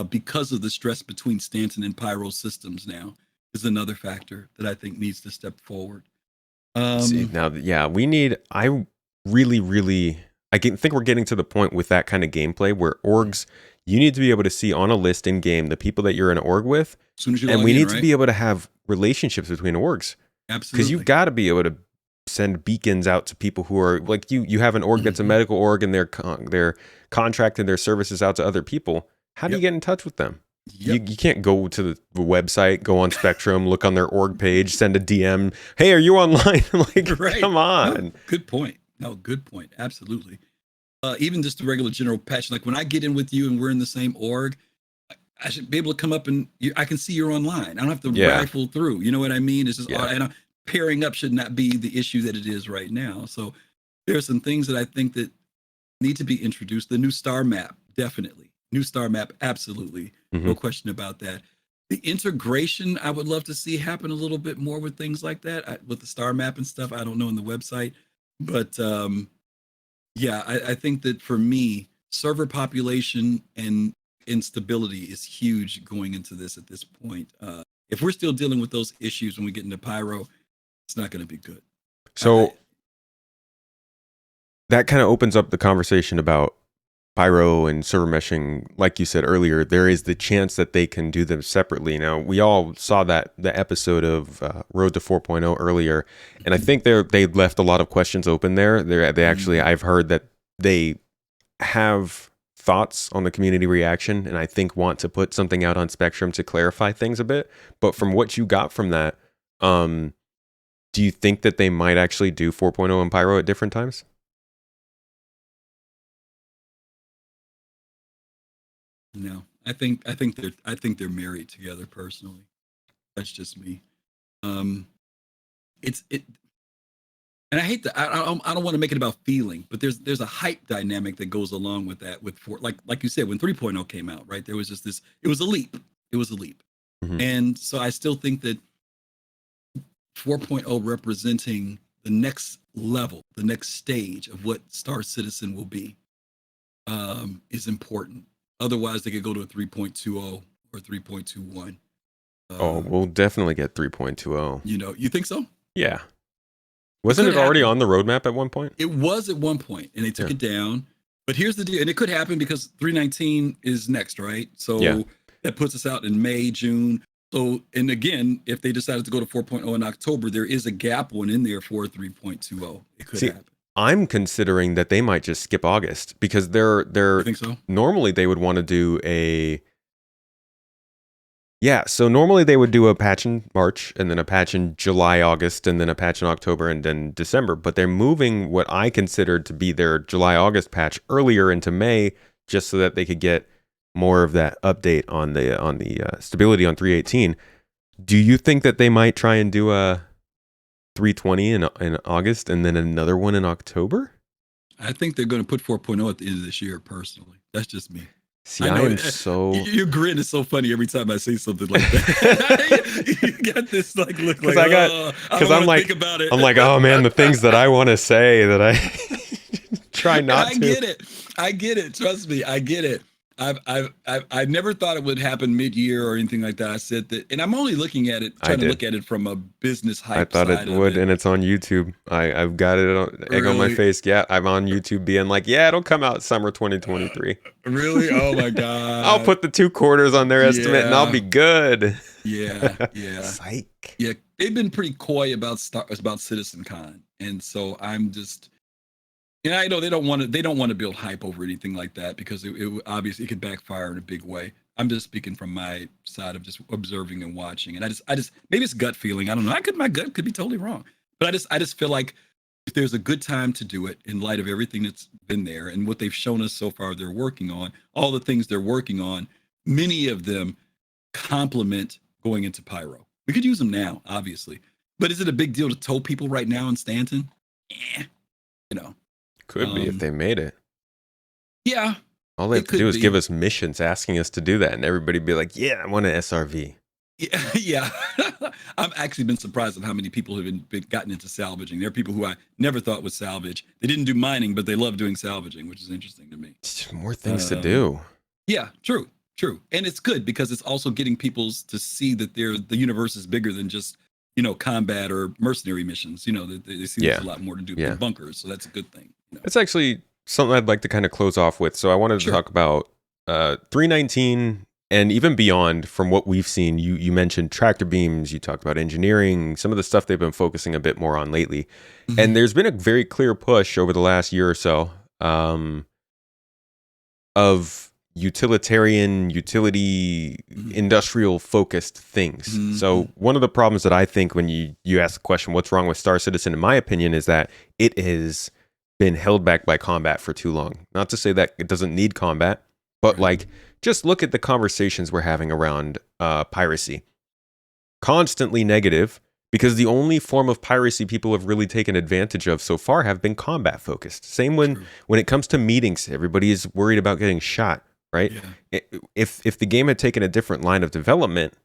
because of the stress between Stanton and Pyro systems now, is another factor that I think needs to step forward. See, now, yeah, we need, I think we're getting to the point with that kind of gameplay where orgs, you need to be able to see on a list in game the people that you're in org with. As soon as you and we need to be able to have relationships between orgs. Absolutely. Because you've got to be able to send beacons out to people who are like you have an org that's a medical org and they're contracting their services out to other people. How do you get in touch with them? You can't go to the website, go on Spectrum, look on their org page, send a DM. Hey, are you online? Come on. No, good point. No, good point. Absolutely. Even just the regular general patch. Like when I get in with you and we're in the same org, I should be able to come up and I can see you're online. I don't have to rifle through. You know what I mean? It's just and pairing up should not be the issue that it is right now. So there are some things that I think that need to be introduced. The new star map, definitely. New star map, absolutely. No question about that. The integration, I would love to see happen a little bit more with things like that, with the star map and stuff. I don't know on the website, but I think that for me, server population and instability is huge going into this at this point. If we're still dealing with those issues when we get into Pyro, it's not going to be good. So that kind of opens up the conversation about Pyro and server meshing. Like you said earlier, there is the chance that they can do them separately. Now, we all saw the episode of Road to 4.0 earlier, and I think they left a lot of questions open there. They actually, I've heard that they have thoughts on the community reaction, and I think want to put something out on Spectrum to clarify things a bit. But from what you got from that, do you think that they might actually do 4.0 and Pyro at different times? No, I think they're married together personally. That's just me. It's it, and I hate that. I don't want to make it about feeling, but there's a hype dynamic that goes along with that. Like you said, when 3.0 came out, right? There was just this. It was a leap. It was a leap, and so I still think that 4.0 representing the next level, the next stage of what Star Citizen will be, is important. Otherwise, they could go to a 3.20 or 3.21. We'll definitely get 3.20. You think so? Yeah. Wasn't it already on the roadmap at one point? It was at one point, and they took it down. But here's the deal, and it could happen because 319 is next, right? So that puts us out in May, June. So, and again, if they decided to go to 4.0 in October, there is a gap one in there for 3.20. It could happen. I'm considering that they might just skip August because they're You think so? Normally they would want to do so normally they would do a patch in March and then a patch in July, August, and then a patch in October and then December. But they're moving what I considered to be their July, August patch earlier into May just so that they could get more of that update on the stability on 318. Do you think that they might try and do a 320 in August and then another one in October? I think they're going to put 4.0 at the end of this year, personally. That's just me. See, I am so... Your grin is so funny every time I say something like that. You got this like look like, because I'm like, think about it. I'm like, oh man, the things that I want to say that I try not to. I get it. Trust me, I get it. I've never thought it would happen mid-year or anything like that. I said that, and I'm only looking at it, trying to look at it from a business hype. I thought it would, and it's on YouTube. I've got it egg on my face. Yeah, I'm on YouTube being like, yeah, it'll come out summer 2023. Really? Oh my god! I'll put the 2 quarters on their estimate, and I'll be good. Yeah. Psych. Yeah, they've been pretty coy about CitizenCon, and so I'm just. And I know they don't want to build hype over anything like that because it obviously it could backfire in a big way. I'm just speaking from my side of just observing and watching, and I just maybe it's gut feeling. I don't know. My gut could be totally wrong, but I just feel like if there's a good time to do it in light of everything that's been there and what they've shown us so far, they're working on all the things they're working on. Many of them complement going into Pyro. We could use them now, obviously, but is it a big deal to tow people right now in Stanton? Could be if they made it. Yeah. All they have to do is give us missions asking us to do that, and everybody be like, yeah, I want an SRV. Yeah. I've actually been surprised at how many people have been gotten into salvaging. There are people who I never thought would salvage. They didn't do mining, but they love doing salvaging, which is interesting to me. Just more things to do. Yeah, true. And it's good because it's also getting people to see that the universe is bigger than just, combat or mercenary missions. They see there's a lot more to do with bunkers, so that's a good thing. It's actually something I'd like to kind of close off with. So I wanted to talk about 319 and even beyond from what we've seen. You mentioned tractor beams, you talked about engineering, some of the stuff they've been focusing a bit more on lately. Mm-hmm. And there's been a very clear push over the last year or so of utility, industrial focused things. Mm-hmm. So one of the problems that I think when you ask the question, what's wrong with Star Citizen, in my opinion, is that it is been held back by combat for too long. Not to say that it doesn't need combat, but just look at the conversations we're having around piracy. Constantly negative, because the only form of piracy people have really taken advantage of so far have been combat focused. Same when it comes to meetings, everybody is worried about getting shot, right? Yeah. If the game had taken a different line of development,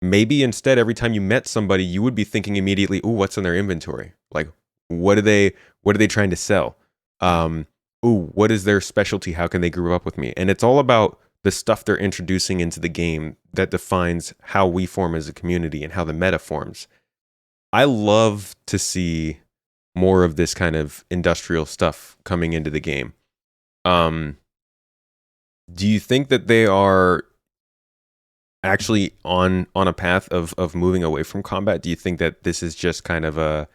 maybe instead every time you met somebody, you would be thinking immediately, "Ooh, what's in their inventory? Like, what are they trying to sell? What is their specialty? How can they group up with me?" And it's all about the stuff they're introducing into the game that defines how we form as a community and how the meta forms. I love to see more of this kind of industrial stuff coming into the game. Do you think that they are actually on a path of moving away from combat? Do you think that this is just kind of a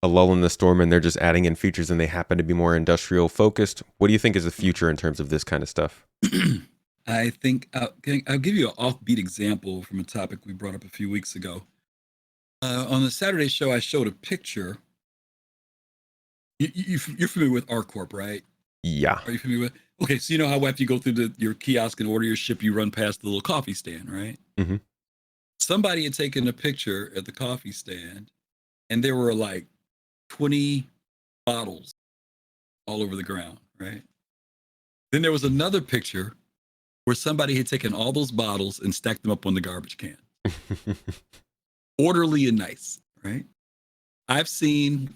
a lull in the storm and they're just adding in features and they happen to be more industrial focused? What do you think is the future in terms of this kind of stuff? I think I'll give you an offbeat example from a topic we brought up a few weeks ago. On the Saturday show, I showed a picture. You're familiar with R-Corp, right? Yeah. Are you familiar with? Okay, so you know how after you go through your kiosk and order your ship, you run past the little coffee stand, right? Mm-hmm. Somebody had taken a picture at the coffee stand, and there were like 20 bottles all over the ground, right? Then there was another picture where somebody had taken all those bottles and stacked them up on the garbage can. Orderly and nice, right? I've seen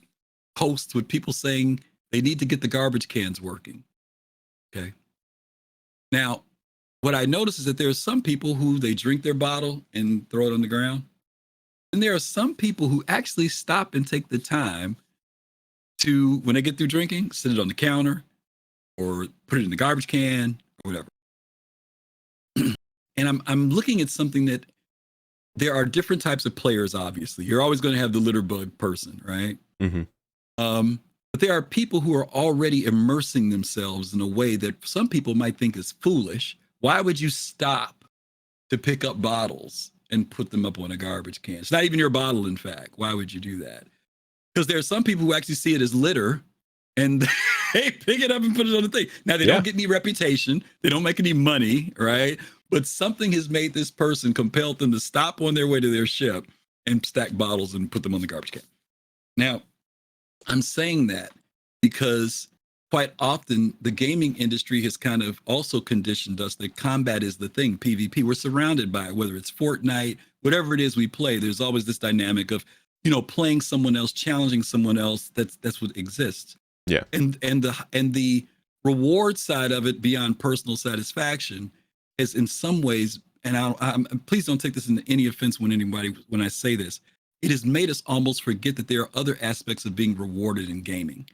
posts with people saying they need to get the garbage cans working. Okay. Now, what I notice is that there are some people who they drink their bottle and throw it on the ground. And there are some people who actually stop and take the time to, when they get through drinking, sit it on the counter or put it in the garbage can or whatever. And I'm looking at something that there are different types of players, obviously. You're always going to have the litter bug person, right? Mm-hmm. But there are people who are already immersing themselves in a way that some people might think is foolish. Why would you stop to pick up bottles and put them up on a garbage can? It's not even your bottle, in fact. Why would you do that? Because there are some people who actually see it as litter and they pick it up and put it on the thing. Now, they don't get any reputation. They don't make any money, right? But something has made this person, compelled them to stop on their way to their ship and stack bottles and put them on the garbage can. Now, I'm saying that because quite often the gaming industry has kind of also conditioned us that combat is the thing, PvP. We're surrounded by it, whether it's Fortnite, whatever it is we play, there's always this dynamic of, playing someone else, challenging someone else. That's what exists. Yeah. And the reward side of it beyond personal satisfaction is in some ways, and I'm please don't take this into any offense when I say this, it has made us almost forget that there are other aspects of being rewarded in gaming.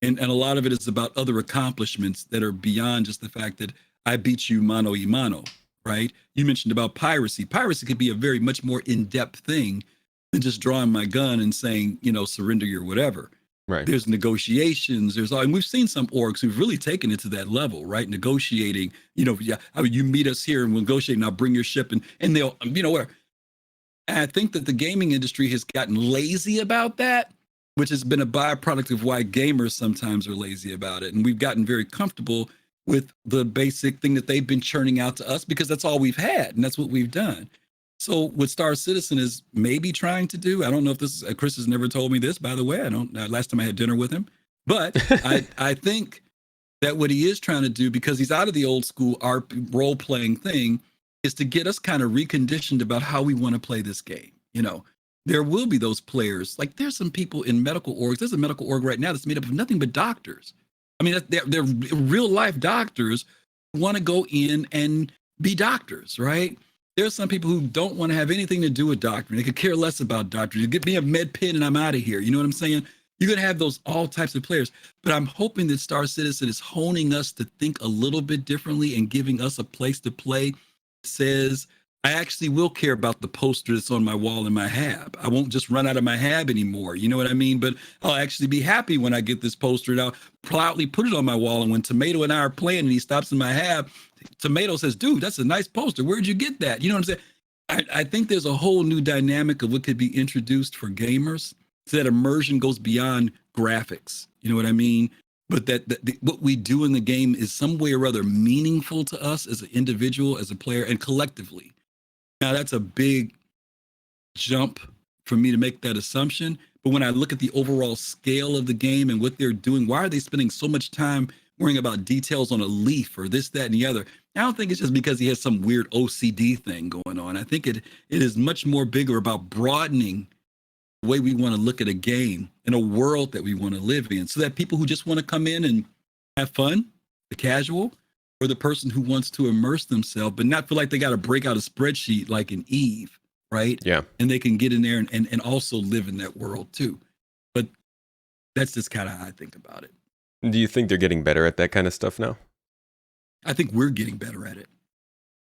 And a lot of it is about other accomplishments that are beyond just the fact that I beat you mano y mano, right? You mentioned about piracy. Piracy could be a very much more in-depth thing than just drawing my gun and saying, surrender your whatever. Right. There's negotiations. And we've seen some orgs who've really taken it to that level, right? Negotiating, you meet us here and we'll negotiate and I'll bring your ship and they'll, where. And I think that the gaming industry has gotten lazy about that, which has been a byproduct of why gamers sometimes are lazy about it. And we've gotten very comfortable with the basic thing that they've been churning out to us because that's all we've had and that's what we've done. So what Star Citizen is maybe trying to do, I don't know if this is, Chris has never told me this, by the way. Last time I had dinner with him, but I think that what he is trying to do, because he's out of the old school role playing thing, is to get us kind of reconditioned about how we want to play this game. There will be those players. Like there's some people in medical orgs. There's a medical org right now that's made up of nothing but doctors. I mean, they're real life doctors who want to go in and be doctors, right? There's some people who don't want to have anything to do with doctoring. They could care less about doctoring. Get me a med pen and I'm out of here. You know what I'm saying? You're going to have those all types of players. But I'm hoping that Star Citizen is honing us to think a little bit differently and giving us a place to play that says, I actually will care about the poster that's on my wall in my hab. I won't just run out of my hab anymore. You know what I mean? But I'll actually be happy when I get this poster and I'll proudly put it on my wall. And when Tomato and I are playing and he stops in my hab, Tomato says, dude, that's a nice poster. Where'd you get that? You know what I'm saying? I think there's a whole new dynamic of what could be introduced for gamers so that immersion goes beyond graphics. You know what I mean? But what we do in the game is some way or other meaningful to us as an individual, as a player, and collectively. Now, that's a big jump for me to make that assumption. But when I look at the overall scale of the game and what they're doing, why are they spending so much time worrying about details on a leaf or this, that, and the other? I don't think it's just because he has some weird OCD thing going on. I think it is much more bigger about broadening the way we want to look at a game in a world that we want to live in, so that people who just want to come in and have fun, the casual, or the person who wants to immerse themselves, but not feel like they got to break out a spreadsheet like in Eve, right? Yeah. And they can get in there and also live in that world too. But that's just kind of how I think about it. Do you think they're getting better at that kind of stuff now? I think we're getting better at it.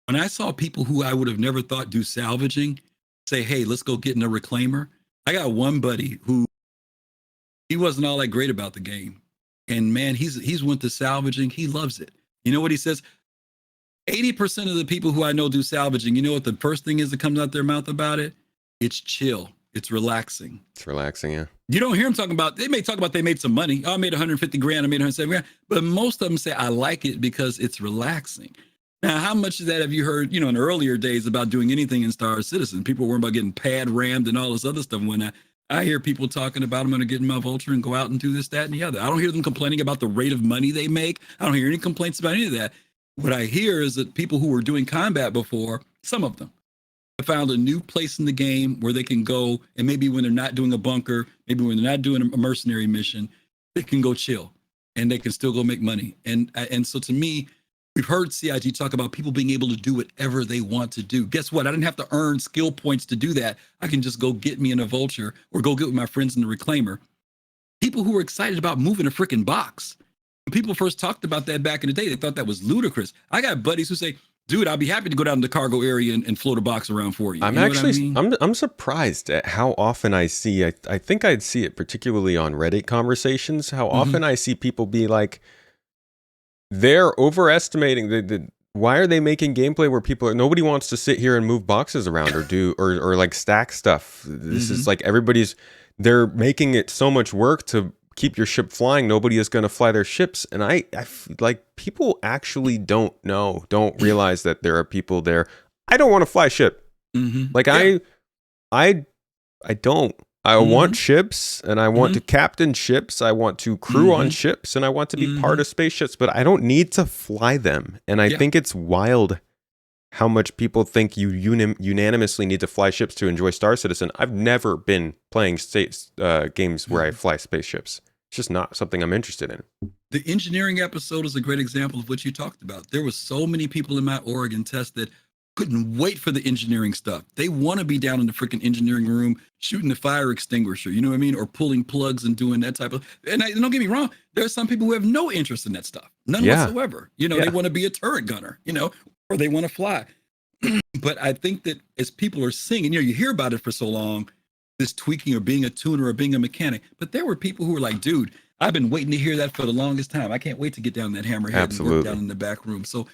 When I saw people who I would have never thought do salvaging say, hey, let's go get in a reclaimer. I got one buddy who he wasn't all that great about the game. And man, he's went to salvaging. He loves it. You know what he says? 80% of the people who I know do salvaging, you know what the first thing is that comes out their mouth about it? It's chill. It's relaxing. It's relaxing, yeah. You don't hear them talking about, they may talk about they made some money. Oh, I made 150 grand, I made 170 grand. But most of them say, I like it because it's relaxing. Now, how much of that have you heard, in earlier days about doing anything in Star Citizen? People were about getting pad rammed and all this other stuff. When I hear people talking about, I'm going to get in my vulture and go out and do this, that, and the other. I don't hear them complaining about the rate of money they make. I don't hear any complaints about any of that. What I hear is that people who were doing combat before, some of them, have found a new place in the game where they can go, and maybe when they're not doing a bunker, maybe when they're not doing a mercenary mission, they can go chill and they can still go make money. And so to me, we've heard CIG talk about people being able to do whatever they want to do. Guess what? I didn't have to earn skill points to do that. I can just go get me in a vulture or go get with my friends in the reclaimer. People who were excited about moving a freaking box. When people first talked about that back in the day, they thought that was ludicrous. I got buddies who say, dude, I'll be happy to go down to the cargo area and float a box around for you. I'm surprised at how often I see, I think I'd see it particularly on Reddit conversations, how often I see people be like, they're overestimating why are they making gameplay where nobody wants to sit here and move boxes around or do, or like stack stuff. This is like they're making it so much work to keep your ship flying. Nobody is going to fly their ships. And I feel like people actually don't realize that there are people there. I don't want to fly a ship. Like I don't. I want ships, and I want to captain ships. I want to crew on ships, and I want to be part of spaceships, but I don't need to fly them. And I think it's wild how much people think you unanimously need to fly ships to enjoy Star Citizen. I've never been playing games where I fly spaceships. It's just not something I'm interested in. The engineering episode is a great example of what you talked about. There was so many people in my Oregon test that couldn't wait for the engineering stuff. They want to be down in the freaking engineering room shooting the fire extinguisher, you know what I mean? Or pulling plugs and doing that type of, and don't get me wrong, there are some people who have no interest in that stuff. None whatsoever. They want to be a turret gunner, or they want to fly. But I think that as people are seeing, and you hear about it for so long, this tweaking or being a tuner or being a mechanic, but there were people who were like, dude, I've been waiting to hear that for the longest time. I can't wait to get down that hammerhead and work down in the back room. So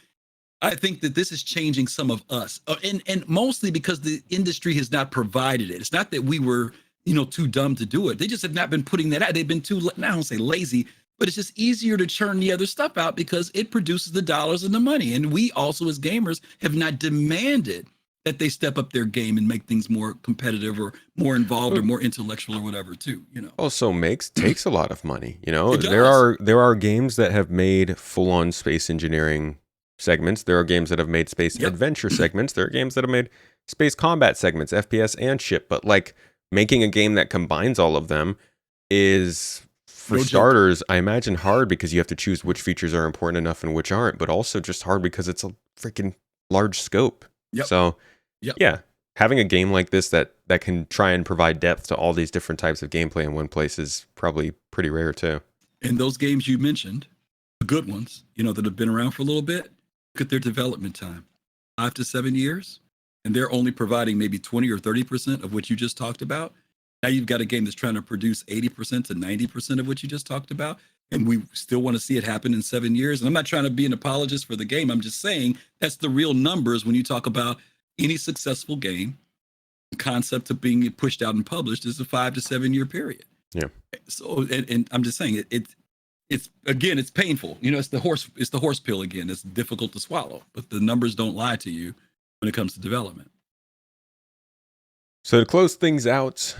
I think that this is changing some of us, and mostly because the industry has not provided it. It's not that we were, too dumb to do it. They just have not been putting that out. They've been too, I don't say lazy, but it's just easier to churn the other stuff out because it produces the dollars and the money. And we also, as gamers, have not demanded that they step up their game and make things more competitive or more involved or more intellectual or whatever too, Also takes a lot of money. It does. There are games that have made full-on space engineering segments. There are games that have made space adventure segments. There are games that have made space combat segments, FPS and ship. But like making a game that combines all of them is, for starters, I imagine hard because you have to choose which features are important enough and which aren't, but also just hard because it's a freaking large scope. So having a game like this that can try and provide depth to all these different types of gameplay in one place is probably pretty rare too. And those games you mentioned, the good ones, that have been around for a little bit, look at their development time, 5 to 7 years, and they're only providing maybe 20 or 30% of what you just talked about. Now you've got a game that's trying to produce 80% to 90% of what you just talked about, and we still want to see it happen in 7 years. And I'm not trying to be an apologist for the game. I'm just saying that's the real numbers when you talk about any successful game. The concept of being pushed out and published is a 5 to 7 year period. Yeah. So, and I'm just saying it's again, it's painful. It's the horse pill again. It's difficult to swallow, but the numbers don't lie to you when it comes to development. So to close things out,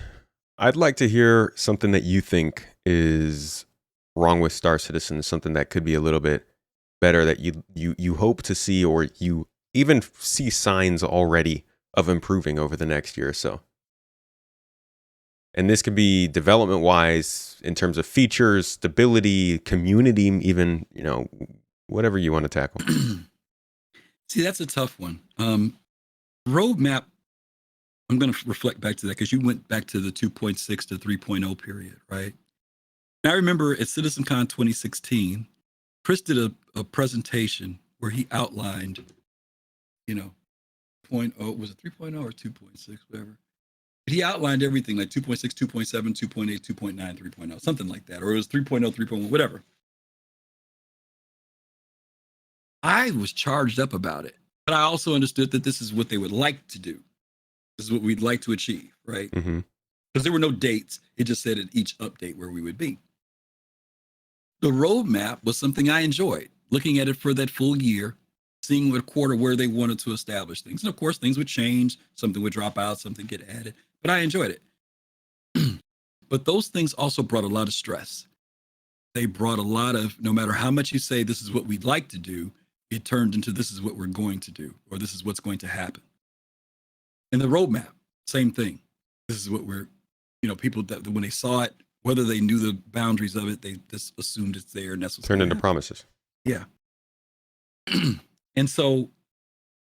I'd like to hear something that you think is wrong with Star Citizen, something that could be a little bit better that you hope to see, or you even see signs already of improving over the next year or so. And this could be development-wise, in terms of features, stability, community, even, whatever you want to tackle. See, that's a tough one. Roadmap, I'm going to reflect back to that because you went back to the 2.6 to 3.0 period, right? And I remember at CitizenCon 2016, Chris did a presentation where he outlined, 0.0, was it 3.0 or 2.6, whatever. He outlined everything like 2.6, 2.7, 2.8, 2.9, 3.0, something like that. Or it was 3.0, 3.1, whatever. I was charged up about it, but I also understood that this is what they would like to do. This is what we'd like to achieve, right? Mm-hmm. Because there were no dates. It just said at each update where we would be. The roadmap was something I enjoyed, looking at it for that full year, seeing what quarter where they wanted to establish things. And of course, things would change, something would drop out, something get added, but I enjoyed it. But those things also brought a lot of stress. They brought a lot of, no matter how much you say this is what we'd like to do, it turned into this is what we're going to do, or this is what's going to happen. And the roadmap, same thing. This is what we're, people that when they saw it, whether they knew the boundaries of it, they just assumed it's there and that's what's Turned into promises. Yeah. And so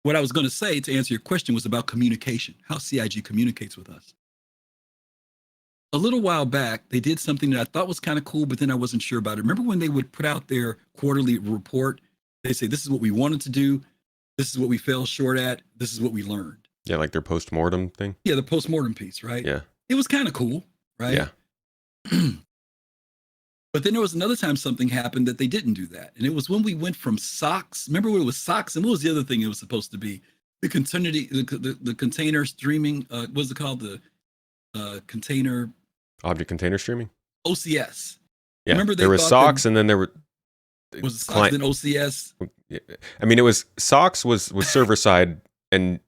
what I was going to say to answer your question was about communication, how CIG communicates with us. A little while back, they did something that I thought was kind of cool, but then I wasn't sure about it. Remember when they would put out their quarterly report? They say, this is what we wanted to do. This is what we fell short at. This is what we learned. Yeah, like their post-mortem thing. Yeah, the post-mortem piece, right? Yeah. It was kind of cool, right? Yeah. But then there was another time something happened that they didn't do that. And it was when we went from socks. Remember when it was socks? And what was the other thing it was supposed to be? The container streaming, what was it called? The container. Object container streaming? OCS. Yeah. Remember there was socks and then there were. Was it socks and OCS? I mean, it was socks was server side and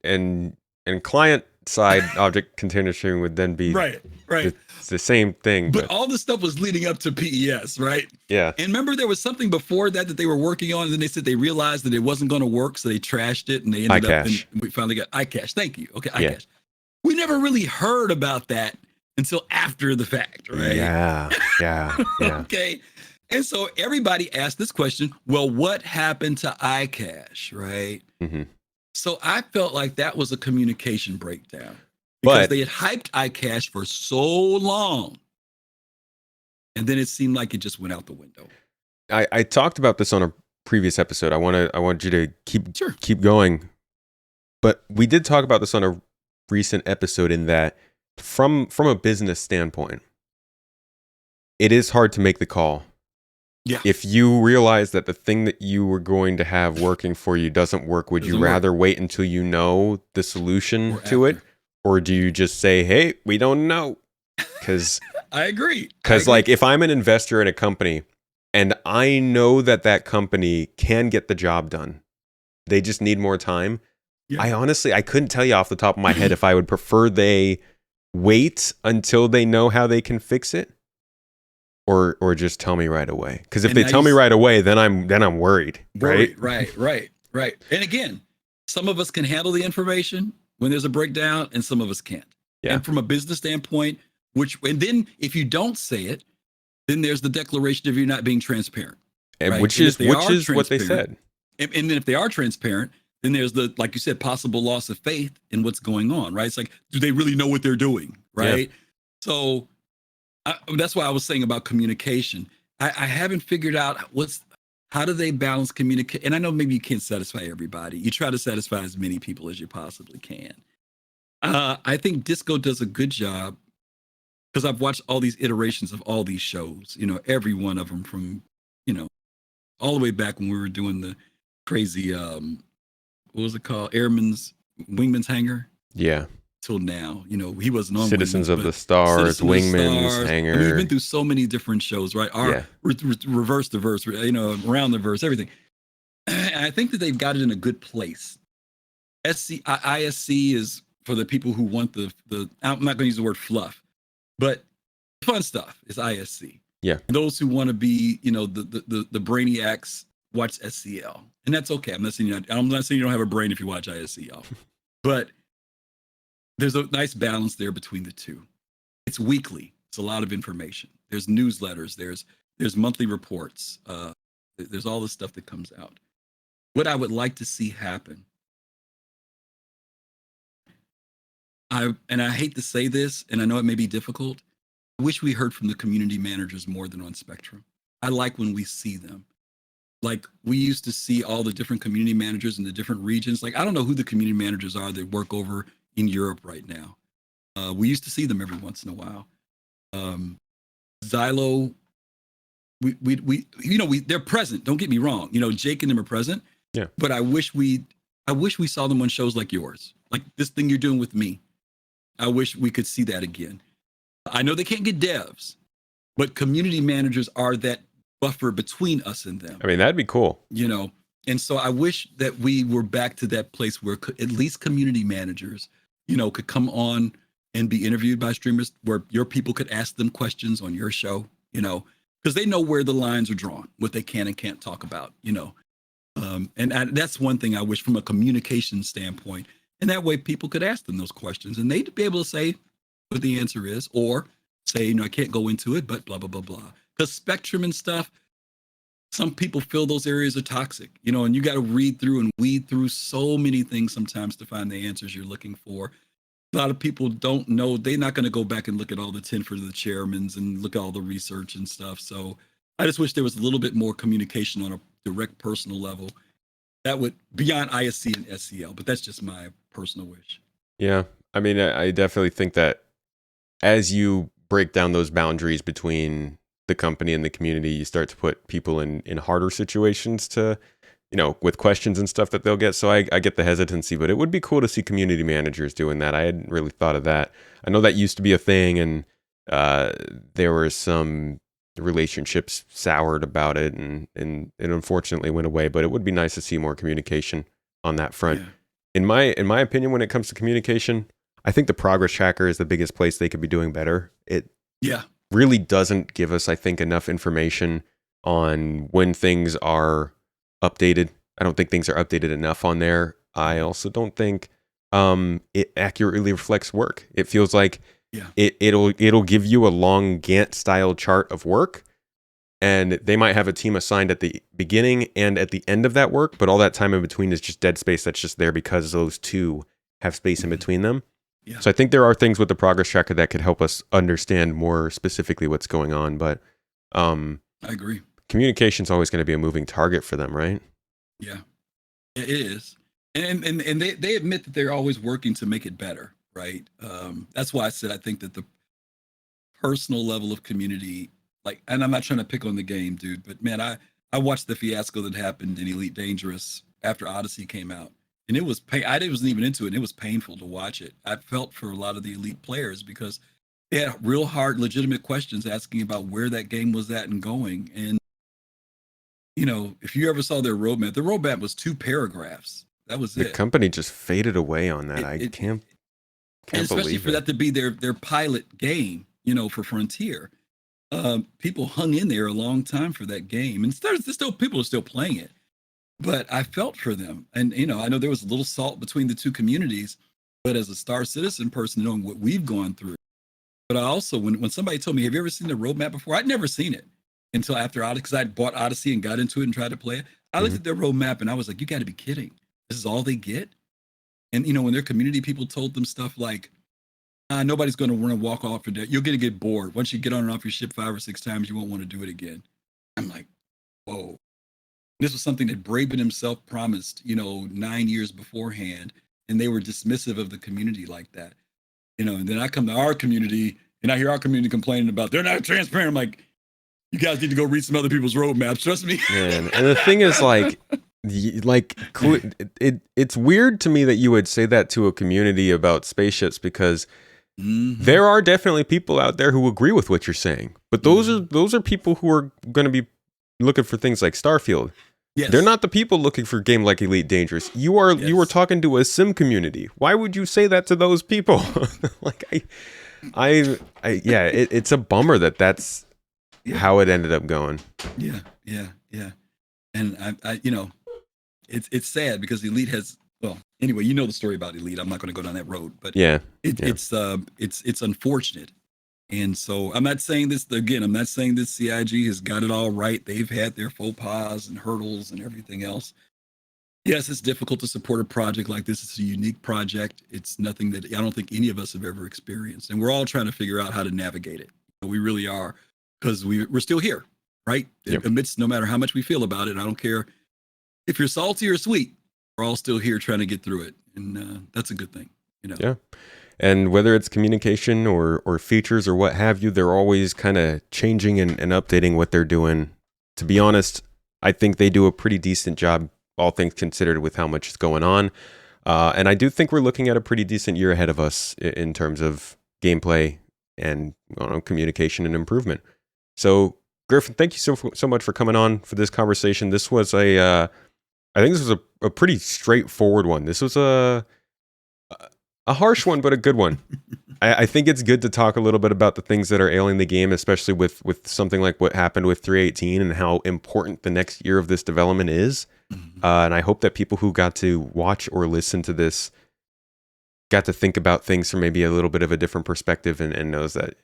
client side object container streaming would then be right. It's the same thing. But all this stuff was leading up to PES, right? Yeah. And remember there was something before that they were working on, and then they said they realized that it wasn't going to work, so they trashed it, and they ended up. And we finally got iCache. Thank you. Okay, iCache. Yeah. We never really heard about that until after the fact, right? Yeah. Okay. And so everybody asked this question, well, what happened to iCache, right? Mm-hmm. So I felt like that was a communication breakdown because they had hyped iCache for so long. And then it seemed like it just went out the window. I talked about this on a previous episode. I want you to keep going. But we did talk about this on a recent episode in that from a business standpoint, it is hard to make the call. Yeah. If you realize that the thing that you were going to have working for you doesn't work, would you rather wait until you know the solution to it? Or do you just say, hey, we don't know? Because I agree. Because like if I'm an investor in a company and I know that company can get the job done, they just need more time. Yeah. I couldn't tell you off the top of my head if I would prefer they wait until they know how they can fix it. Or just tell me right away. Because if they tell me right away, then I'm worried. Right. And again, some of us can handle the information when there's a breakdown, and some of us can't. Yeah. And from a business standpoint, and then if you don't say it, then there's the declaration of you're not being transparent. And right? which is what they said. And then if they are transparent, then there's the, like you said, possible loss of faith in what's going on. Right. It's like, do they really know what they're doing? Right. Yeah. So that's why I was saying about communication. I haven't figured out how do they balance communicate. And I know maybe you can't satisfy everybody. You try to satisfy as many people as you possibly can. I think Disco does a good job because I've watched all these iterations of all these shows, every one of them from, all the way back when we were doing the crazy, what was it called? Wingman's Hangar. Yeah. Till now, he wasn't on Citizens of the Stars, Wingman's Hangar. We've been through so many different shows, right? Reverse the verse, around the verse, everything. And I think that they've got it in a good place. ISC is for the people who want the I'm not going to use the word fluff, but fun stuff is ISC. Yeah. And those who want to be, the brainiacs watch SCL, and that's okay. I'm not saying you don't have a brain if you watch ISC, y'all, but there's a nice balance there between the two. It's weekly. It's a lot of information. There's newsletters. There's monthly reports. There's all the stuff that comes out. What I would like to see happen, I hate to say this, and I know it may be difficult. I wish we heard from the community managers more than on Spectrum. I like when we see them. Like we used to see all the different community managers in the different regions. Like I don't know who the community managers are that work over in Europe right now. We used to see them every once in a while. Xylo, they're present. Don't get me wrong. Jake and them are present. Yeah. But I wish we saw them on shows like yours, like this thing you're doing with me. I wish we could see that again. I know they can't get devs, but community managers are that buffer between us and them. I mean, that'd be cool. And so I wish that we were back to that place where at least community managers, could come on and be interviewed by streamers, where your people could ask them questions on your show, because they know where the lines are drawn, what they can and can't talk about, that's one thing I wish from a communication standpoint. And that way people could ask them those questions and they'd be able to say what the answer is, or say, I can't go into it, but blah, blah, blah, blah. Because Spectrum and stuff, some people feel those areas are toxic, and you got to read through and weed through so many things sometimes to find the answers you're looking for. A lot of people don't know. They're not going to go back and look at all the 10 for the chairmans and look at all the research and stuff. So I just wish there was a little bit more communication on a direct personal level that would beyond ISC and SCL, but that's just my personal wish. Yeah. I mean, I definitely think that as you break down those boundaries between the company and the community, you start to put people in harder situations to, with questions and stuff that they'll get. So I get the hesitancy, but it would be cool to see community managers doing that. I hadn't really thought of that. I know that used to be a thing, and there were some relationships soured about it, and it unfortunately went away, but it would be nice to see more communication on that front. Yeah. In my opinion, when it comes to communication, I think the progress tracker is the biggest place they could be doing better. It really doesn't give us, I think, enough information on when things are updated. I don't think things are updated enough on there. I also don't think it accurately reflects work. It feels like it'll give you a long Gantt style chart of work, and they might have a team assigned at the beginning and at the end of that work, but all that time in between is just dead space that's just there because those two have space in between them. Yeah. So I think there are things with the progress tracker that could help us understand more specifically what's going on, but I agree. Communication is always going to be a moving target for them, right? Yeah, it is. And they admit that they're always working to make it better, right? That's why I said I think that the personal level of community, and I'm not trying to pick on the game, dude, but man, I watched the fiasco that happened in Elite Dangerous after Odyssey came out. And it was I wasn't even into it. And it was painful to watch it. I felt for a lot of the elite players because they had real hard, legitimate questions asking about where that game was at and going. And, if you ever saw their roadmap, the roadmap was 2 paragraphs. That was it. The company just faded away on that. I can't and especially believe for it. that to be their pilot game, for Frontier. People hung in there a long time for that game. And people are still playing it. But I felt for them. And, I know there was a little salt between the two communities, but as a Star Citizen person, knowing what we've gone through. But I also, when somebody told me, have you ever seen the roadmap before? I'd never seen it until after Odyssey, because I'd bought Odyssey and got into it and tried to play it. I looked at their roadmap and I was like, you got to be kidding. This is all they get? And, when their community people told them stuff like, nobody's going to want to walk off for that. You're going to get bored. Once you get on and off your ship 5 or 6 times, you won't want to do it again. I'm like, whoa. This was something that Braben himself promised, 9 years beforehand, and they were dismissive of the community like that. And then I come to our community and I hear our community complaining about they're not transparent. I'm like, you guys need to go read some other people's roadmaps. Trust me. Man, and the thing is, it's weird to me that you would say that to a community about spaceships, because there are definitely people out there who agree with what you're saying, but those are people who are going to be looking for things like Starfield. Yes. They're not the people looking for a game like Elite Dangerous. You are talking to a sim community. Why would you say that to those people? It's a bummer that's how it ended up going. Yeah. And I it's sad because Elite has, well, anyway, the story about Elite. I'm not going to go down that road, but it's unfortunate. And so I'm not saying this again. I'm not saying this CIG has got it all right. They've had their faux pas and hurdles and everything else. Yes, it's difficult to support a project like this. It's a unique project. It's nothing that I don't think any of us have ever experienced. And we're all trying to figure out how to navigate it. We really are, because we're still here, right? Yep. Amidst, no matter how much we feel about it, I don't care if you're salty or sweet, we're all still here trying to get through it. And that's a good thing. Yeah. And whether it's communication or features or what have you, they're always kind of changing and updating what they're doing. To be honest, I think they do a pretty decent job, all things considered, with how much is going on. And I do think we're looking at a pretty decent year ahead of us in terms of gameplay and communication and improvement. So, Griffin, thank you so much for coming on for this conversation. This was I think this was a pretty straightforward one. This was a harsh one, but a good one. I think it's good to talk a little bit about the things that are ailing the game, especially with something like what happened with 3.18 and how important the next year of this development is. And I hope that people who got to watch or listen to this got to think about things from maybe a little bit of a different perspective and knows that,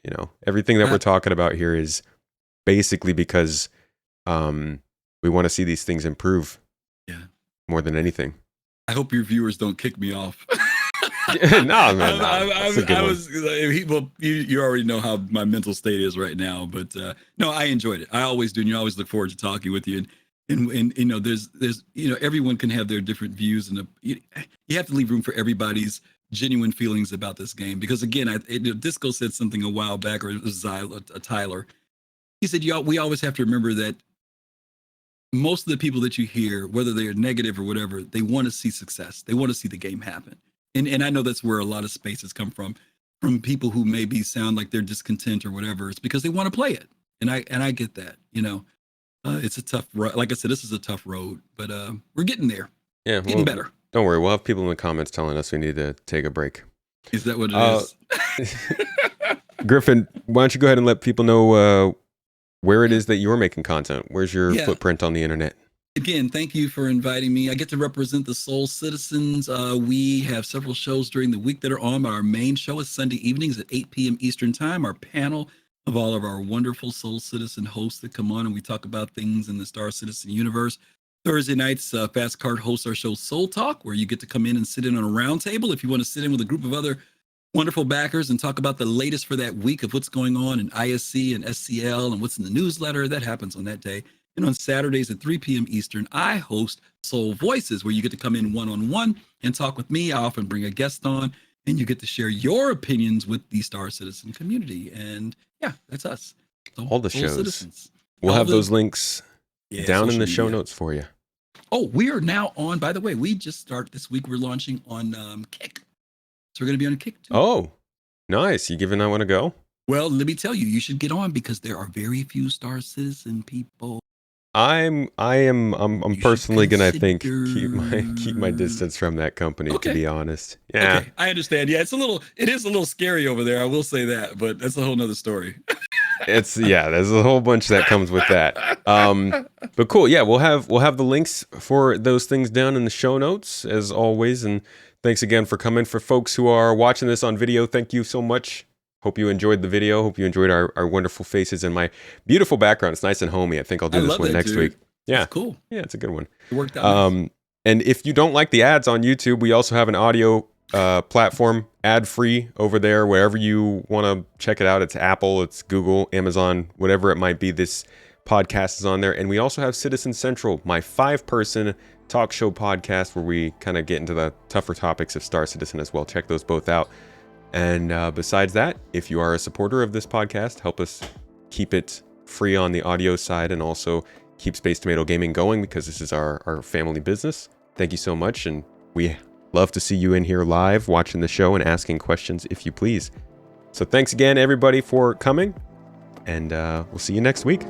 everything that we're talking about here is basically because we want to see these things improve more than anything. I hope your viewers don't kick me off. No, man. You already know how my mental state is right now, but no, I enjoyed it. I always do, and you always look forward to talking with you. And there's everyone can have their different views, and you have to leave room for everybody's genuine feelings about this game. Because again, Disco said something a while back, or it was Tyler. He said, we always have to remember that most of the people that you hear, whether they're negative or whatever, they want to see success. They want to see the game happen. And I know that's where a lot of spaces come from people who maybe sound like they're discontent or whatever. It's because they want to play it. And I get that, it's a tough road. Like I said, this is a tough road, but we're getting there. Yeah. Getting better. Don't worry. We'll have people in the comments telling us we need to take a break. Is that what it is? Griffin, why don't you go ahead and let people know where it is that you're making content? Where's your footprint on the internet? Again, thank you for inviting me. I get to represent the Soul Citizens. We have several shows during the week that are on. Our main show is Sunday evenings at 8 p.m. Eastern Time. Our panel of all of our wonderful Soul Citizen hosts that come on and we talk about things in the Star Citizen universe. Thursday nights, Fast Card hosts our show Soul Talk, where you get to come in and sit in on a round table if you want to sit in with a group of other wonderful backers and talk about the latest for that week of what's going on in ISC and SCL and what's in the newsletter. That happens on that day. And on Saturdays at 3 p.m. Eastern, I host Soul Voices, where you get to come in one-on-one and talk with me. I often bring a guest on, and you get to share your opinions with the Star Citizen community. And yeah, that's us. All the shows. Citizens. We'll have those links down in the show notes for you. Oh, we are now on, by the way, we just started this week. We're launching on Kick. So we're going to be on Kick too. Oh, nice. You giving that one a go? Well, let me tell you, you should get on because there are very few Star Citizen people. I'm personally gonna keep my distance from that company, to be honest. Yeah. Okay, I understand. Yeah, it is a little scary over there, I will say that, but that's a whole nother story. There's a whole bunch that comes with that. But cool, yeah, we'll have the links for those things down in the show notes as always. And thanks again for coming. For folks who are watching this on video, thank you so much. Hope you enjoyed the video. Hope you enjoyed our wonderful faces and my beautiful background. It's nice and homey. I think I'll do this one next week. Yeah. That's cool. Yeah, it's a good one. It worked out. Nice. And if you don't like the ads on YouTube, we also have an audio platform, ad-free over there, wherever you want to check it out. It's Apple, it's Google, Amazon, whatever it might be. This podcast is on there. And we also have Citizen Central, my 5-person talk show podcast where we kind of get into the tougher topics of Star Citizen as well. Check those both out. And besides that, if you are a supporter of this podcast, help us keep it free on the audio side and also keep Space Tomato Gaming going, because this is our family business. Thank you so much. And we love to see you in here live watching the show and asking questions if you please. So thanks again, everybody, for coming. And we'll see you next week.